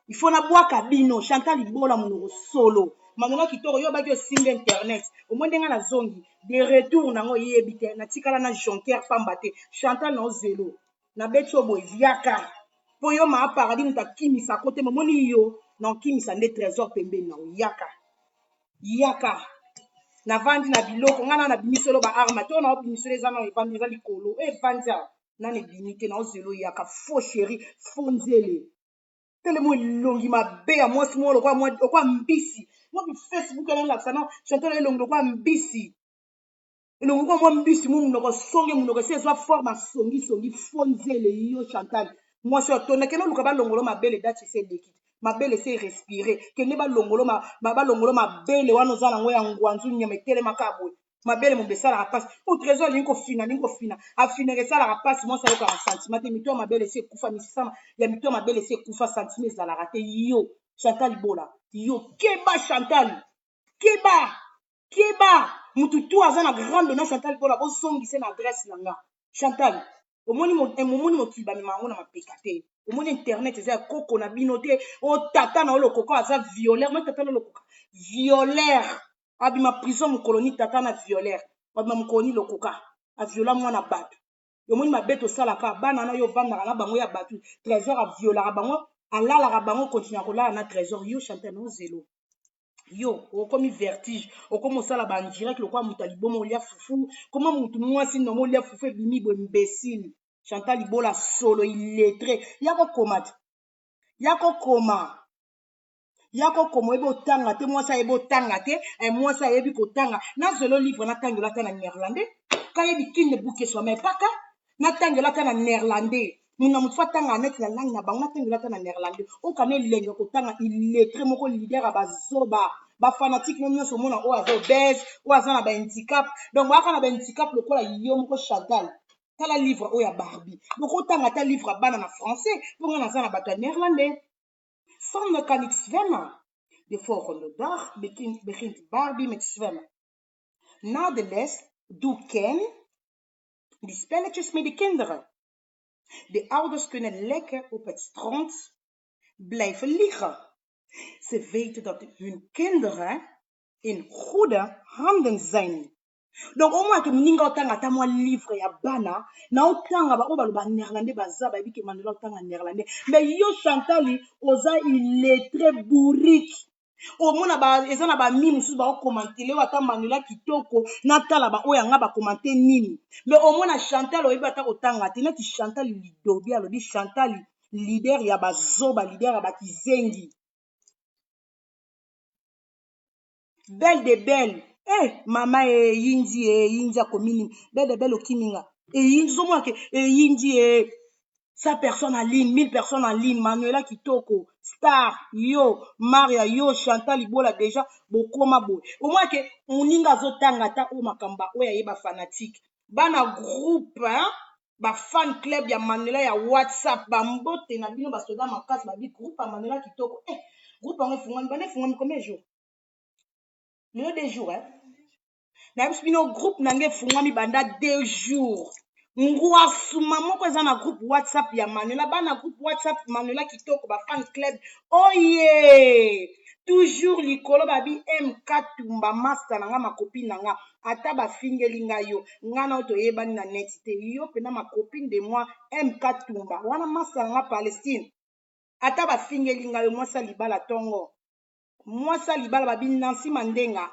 ifo nabwaka bino Chantal Ibola monoko solo Manuela kitoko yo baki osimba internet omoi ndenge nazongi de retour nango yebi te natikala na jonker pamba te Chantal na ozelo nabeti yo boye yaka mpo yo maa paradis moto akimisa ko te momoni yo na okimisa nde trésor pembeni na yaka navandi na biloko ngai na bimiselo ba arme te oyo na obimiselo eza na evandi eza likolo evandi nana ebimi te na ozelo yaka faux chéri faux nzele telemo elongi mabe ya mwasi moko lokwa mbisi mobi Facebook elangakisa na Chantal elongi lokwa mbisi elongi kwa mwa mbisi mo munoko songe munoko esi ezwa forme asongisongi faux nzele yo Chantal mwasi otonda kende oluka balongolo mabele dati esi eleki mabele esi erespire kende balongolo mabele wana oza nango ya ngwanzu nyama etelemaka boye mabele mombe esalaka mpasi o trésor alingi kofina afinaka esalaka mpasi mwasi ayokaka santima te mito ya mabele esi ekufa misisama ya mito ya mabele esi ekufa santima ezalaka te yo Chantal Ibola yo keba Chantal keba mutu tu aza na grande na Chantal Ibola bozongise na adresse na nga Chantal omoni mokili bamema yango na mapeka te omoni internet eza ya koko na bino te o tata na olokoko aza violeur moi tata na olokoka violeur abima prison mokoloni tata na violeur abima mokoloni lokoka aviola mwana bato omoni mabe tosalaka bana na yo vandaka na bango ya bato trésor aviolaka bango alalaka bango continue kolala na trésor yo Chantal na ozelo yo okomi vertige okomi osala bandirect lokwa moto alibomo olia fufu koma motu mwasi nomo olia fufu ebimi bo imbécile Chantal Ibola solo illettré yakokoma oyebi otanga te mwasi ayebi otanga te mwasi ayebi kotanga nazelo livre natangela ata na néerlandais kayebi kine buke swama epaka natangela ata na néerlandais muna motu atanga neti na langue na bango natangela ata na néerlandais okana elenge kotanga illettré moko leader ya bazoba bafanatike no nyonso omona oyo aza obese oyo aza na bahandicap donc boyaka na bahandicap lokola yo moko Chantal tala livre oyo ya Barbie donc otanga ata livre ya bana na français mpo nga naza na bato ya néerlandais Sonne kan ik zwemmen. De volgende dag begint Barbie met zwemmen. Na de les doet Ken die spelletjes met de kinderen. De ouders kunnen lekker op het strand blijven liggen. Ze weten dat hun kinderen in goede handen zijn. Donc au moins que mninga otanga ta moi livre ya bana na otanga ba oba ba néerlandais baza ba biki Manuela otanga néerlandais mais yo Chantal oza illettré bourrique au mona ba ezana ba mi musu ba commenter le ata Manuela kitoko na tala ba oya nga ba commenter nini mais au mona Chantal oyebi ata kotanga te neti Chantal lidobi alobi Chantal leader ya bazoba leader ya bakizengi belle de belle mama yindi akomini belle belle okiminga yindi zomona ke yindi sa personne en ligne 1000 personnes en ligne Manuela kitoko star yo Maria yo Chantal Ibola déjà bokoma boye omwa ke moninga azotanga ta o makamba oyo ayeba fanatique bana groupe ba fan club ya Manuela ya WhatsApp bambote na bino basoda makasi babi groupe ya Manuela kitoko groupe yango efungwami combien de jours le 2 jours na bino groupe nange fungwami banda 2 jours ngwasuma moko eza na groupe WhatsApp ya Manuela bana groupe WhatsApp Manuela kitoko ba fan club oye toujours likolo babi M4 tumba master nanga ma copine nanga ata ba fingeli nga yo ngana oto yebani na net te yo pena ma copine de moi M4 tumba wana master nanga Palestine ata ba fingeli nga yo mwasa libala tongo mwasa libala babi Nancy Mandenga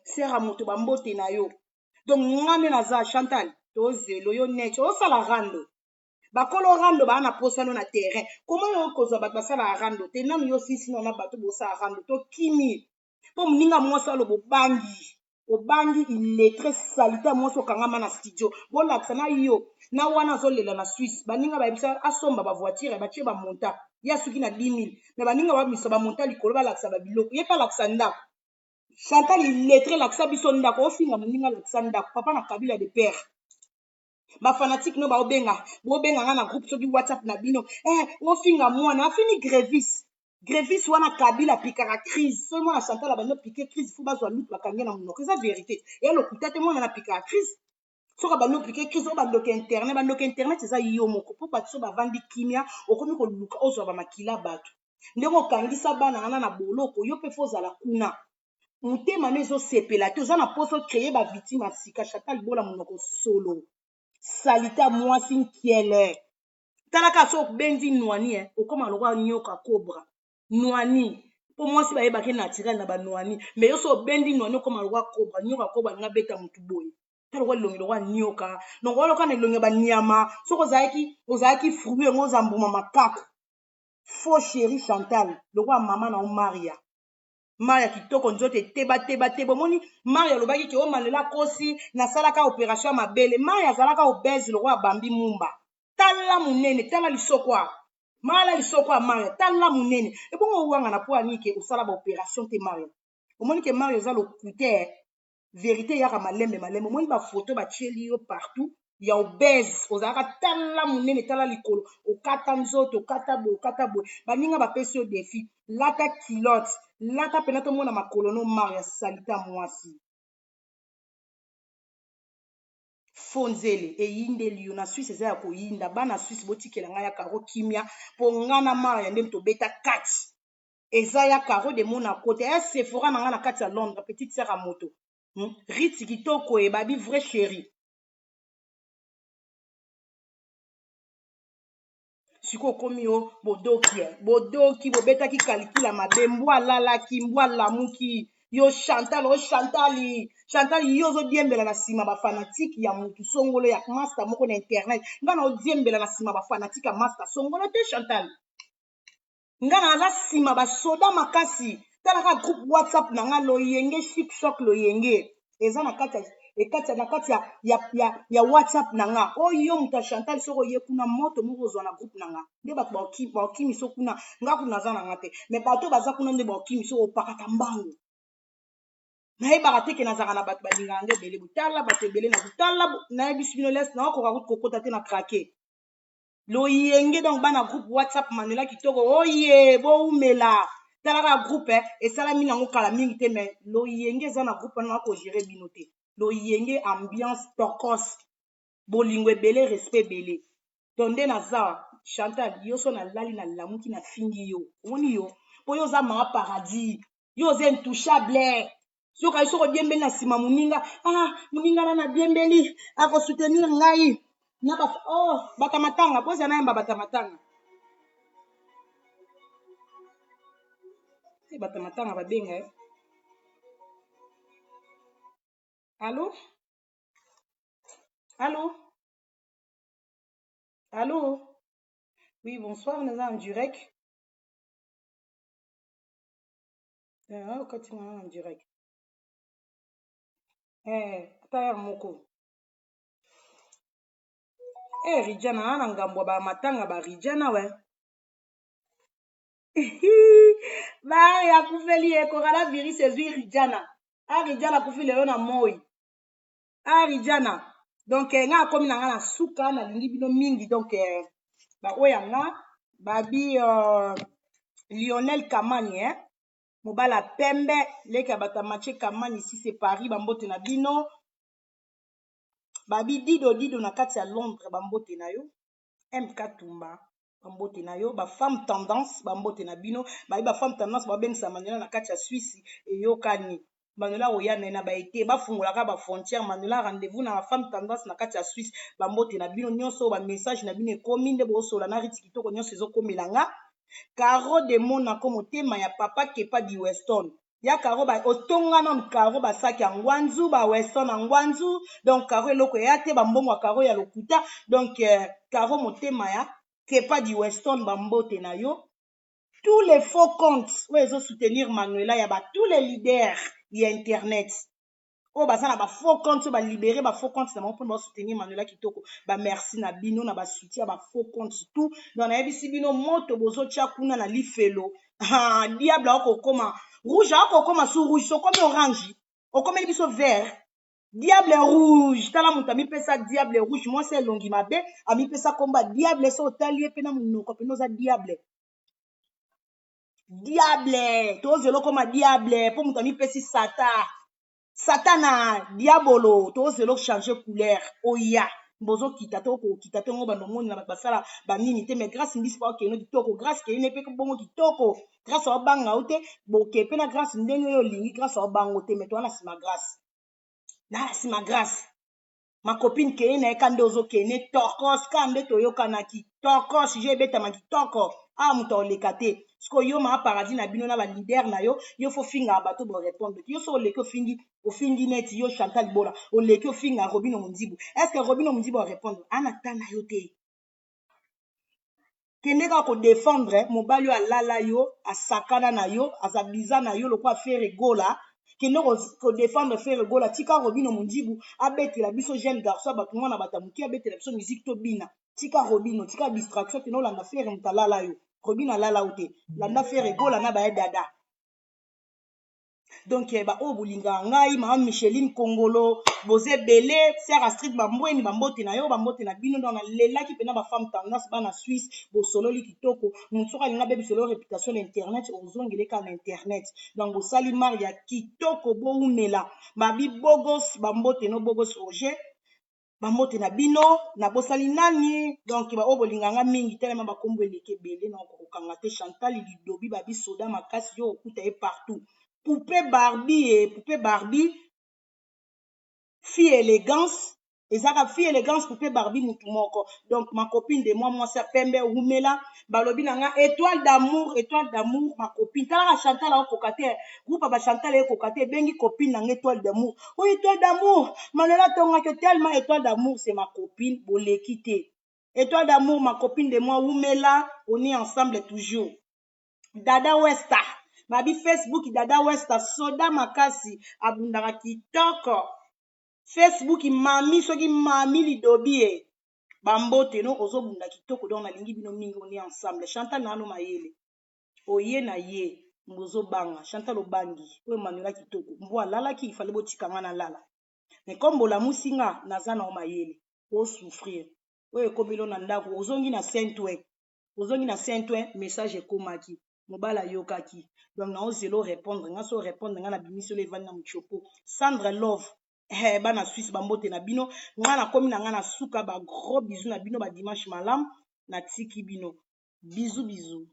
sera moto bambote na yo donc ngane naza Chantal tozelo yo net osala rando bakolo rando bana posano na terrain comment yo kozwa bato basala rando te nanu yo sisi na bato bosala rando to kimi po muninga mwasa lo obangi illettré salita mwasa okangama na studio bolakisa na yo na wana azolela na Suisse baninga bayebisa asomba ba voiture batie ba monta ya suki na 10 000 mais baninga bamisa ba monta likolo balakisa ba biloko ye pa lakisa ndako Chantal illettré lakisa biso ndako ofinga muninga lakisa ndako papa na kabila de père ba fanatique no ba obenga nga na groupe soki WhatsApp na bino ofinga mwana afini Grévis wana kabila pikaka crise so mwana Chantal abano piquer crise fu bazwa lutte bakange na munoko eza vérité ya lokuta te mwana na pikaka crise soka bano piquer crise o bandoka internet eza yo moko po bato so bavandi kimia okomi koluka ozwa ba makila bato ndenge okangisa bana ngana na boloko yo pe fozala kuna mutema no ezosepela te oza na poso créer ba victime ya sika Chantal bola munoko solo salita mwasi nkiele talaka so bendi nwani okoma lokwa nyoka cobra nwani po mwasi bayebake naturel na banwani mais yo so bendi nwani okoma lokwa cobra nyoka cobra nga beta mutu boye talokwa lilongi lokwa nyoka donc oloka na lilongi banyama soko ozalaki fruit yango ozambuma makako faux chéri Chantal lokwa mama na Maria kitoko nzote teba moni Maria lobaki ke o Manuela kosi nasalaka opération mabele Maria azalaka obèse lokwa bambi mumba tala munene tala lisokwa mala lisokwa Maria tala munene ebongo wanga na po anike osala ba opération te Maria omoni ke Maria za lokute vérité yaka malembe omoni ba photo ba tieli yo partout ya obèse ozalaka tala munene tala likolo okata nzoto okata boye baninga bapesi yo défi lata kilote lata pena tomona makolo no Maria salita mwasi fonzele eyindeli yo na Suisse eza ya koyinda bana Suisse botikela ngai ya karo kimia po ngana Maria nde tobeta kati eza ya karo de Monaco te Sephora na nga na kati ya Londres petite sœur à moto Ritz kitoko ebabi vrai chéri siko komi yo bodoki bobetaki kalikila mabe mbwa alalaki mbwa alamuki yo Chantal yo ozodiembela na nsima bafanatike ya mutu songolo ya master moko na internet nga na odiembela na nsima bafanatike ya master songolo te Chantal nga na aza nsima basoda makasi talaka groupe WhatsApp na nga loyenge chic shock loyenge eza na kati ya WhatsApp na nga oyo muta Chantal soko ye kuna moto moko ozwa na groupe na nga nde bato baokimi so kuna nga kuna aza na nga te mais bato baza kuna nde baokimi so opakata mbangu nayebaka te ke nazaka na bato balingaka nde ebele botala bato ebele na botala nayebisi bino lese naokoka kokota te na krake loyenge donc bana groupe WhatsApp Manuela kitoko oye boumela talaka groupe esalami nango kala mingi te mais loyenge eza na groupe wana akogere bino te loyenge ambiance tokos bolingo ebele respect ebele to nde naza Chantal yo so nalali na lamuki na fingi yo omoni yo po yo oza mama paradis yo oza intouchable soka yo soko diembeli na nsima moninga moninga na diembeli akosoutenir ngai na batamatanga boza nayemba batamatanga batamatanga babenga Allô? Oui, bonsoir, nous sommes en direct. Quand tu es en direct. Taya moko. Rijana, ana ngambwa ba matanga ba Rijana we. Ba ya kufeli coronavirus ezwi Rijana. Rijana kufile yo na moi. Rijana. Donc nga komi na nga na suka na lingi bino mingi donc ba oya nga babi Lionel Kamani mobala pembe leka bata matché Kamani ici c'est Paris bambote na bino babi dido na kati ya Londres bambote na yo MK Tumba bambote na yo bafemme tendance bambote na bino babi bafemme tendance babengisa Manuela na kati ya Suisse eyokani Manuela oyana na baete bafungolaka bafrontière Manuela rendez-vous na bafemme tendance na kati ya Suisse bambote na bino nyonso bamessage na bino ekomi nde bosola na riti kitoko nyonso ezokomelanga Caro de Monaco motema ya papa Kepa di Weston ya Caro ba otonga na Caro basaki ya ngwanzu ba Weston na ngwanzu donc Caro eloko ya te bambongo ya Caro ya lokuta donc Caro motema ya Kepa di Weston bambote na yo tous les faux comptes où ils ont soutenir Manuela ya ba tous les leaders ya internet oh baza na ba faux comptes ba libérer ba faux comptes na mo pour soutenir Manuela kitoko ba merci na bino na ba soutien ba faux comptes tout donc na yebisi bino moto bozo tia kuna na lifelo ah diable okokoma rouge okokoma sous rouge so comme orange okoma biso vert diable rouge tala muta mi pesa diable rouge moi c'est longi mabe ami pesa komba diable so tali pe na munoko pe noza diable tozelo koma diable po muta mi pesi satana diabolo tozelo changer couleur oya bozo kita to ko kita to ngoba nomoni na basala banini te mais grâce ndisi pa okeno kitoko grâce ke ine pe bongo kitoko grâce au banga ote boke pe na grâce ndenge yo lingi grâce au bango te mais to na sima grâce ma copine ke ine kande ozo kene tokos kande to yokanaki tokos je betama kitoko ah muto lekate sko yo ma paradis na bino na ba leader na yo fo finga bato bo répondre yo so leke ofingi net yo Chantal Bola o leke ofinga Robino Mundibu est-ce que Robino Mundibu va répondre ana tana yo te kende ka ko défendre mobali yo alala yo asakana na yo azabiza na yo lokwa faire gola kende ko défendre faire gola tika Robino Mundibu abetela biso jeune garçon batunga na batamuki abetela biso musique to bina tika Robino tika distraction kende olanda faire mutalala yo Robino alala ote landa faire gola na ba dada donc ba o bolinga ngai ma Micheline Kongolo boze belé sœur Astrid bambweni bambote na yo bambote na bino dans lelaki pena ba femme tendance ba na Suisse bo sololi kitoko mutsoka linga bebi solo réputation l'internet ozongele ka na internet donc bo sali maria kitoko bo umela babi bogos bambote no bogos Roger bambote na bino na bosali nani donc ba o bolinga nga mingi telema ba kombo eleke belé na kokanga te Chantal Lidobi babi soda makasi yo okuta e partout poupée Barbie fille élégance ezaka fille élégance poupée Barbie mutu moko donc ma copine de moi ça pembe umela balobi nanga étoile d'amour ma copine tala Chantal a kokate groupe ba Chantal e kokate bengi copine nanga étoile d'amour oh étoile d'amour Manuela tonga que tellement étoile d'amour c'est ma copine bolekité étoile d'amour ma copine de moi umela on est ensemble toujours Dada Westa babi Facebook Dada Westa soda makasi abundaka kitoko Facebook mami soki mami Lidobi bambote no ozobunda kitoko donc nalingi bino mingi on est ensemble Chantal nano mayele oye na ye mbozo banga Chantal obangi oyo Manuela kitoko mbo alalaki ifale botikanga na lala mais comme bolamusi nga naza na mayele o souffrir oyo ekobilo na ndako ozongi na Saint-Ouen message ekomaki mobala yokaki donc na ozelo répondre nga so répondre nga na bimiso le vana mchopo Sandra Love bana Suisse bambote na bino nga na komi na nga na suka ba gros bisous na bino ba dimanche malam na tiki bino bisous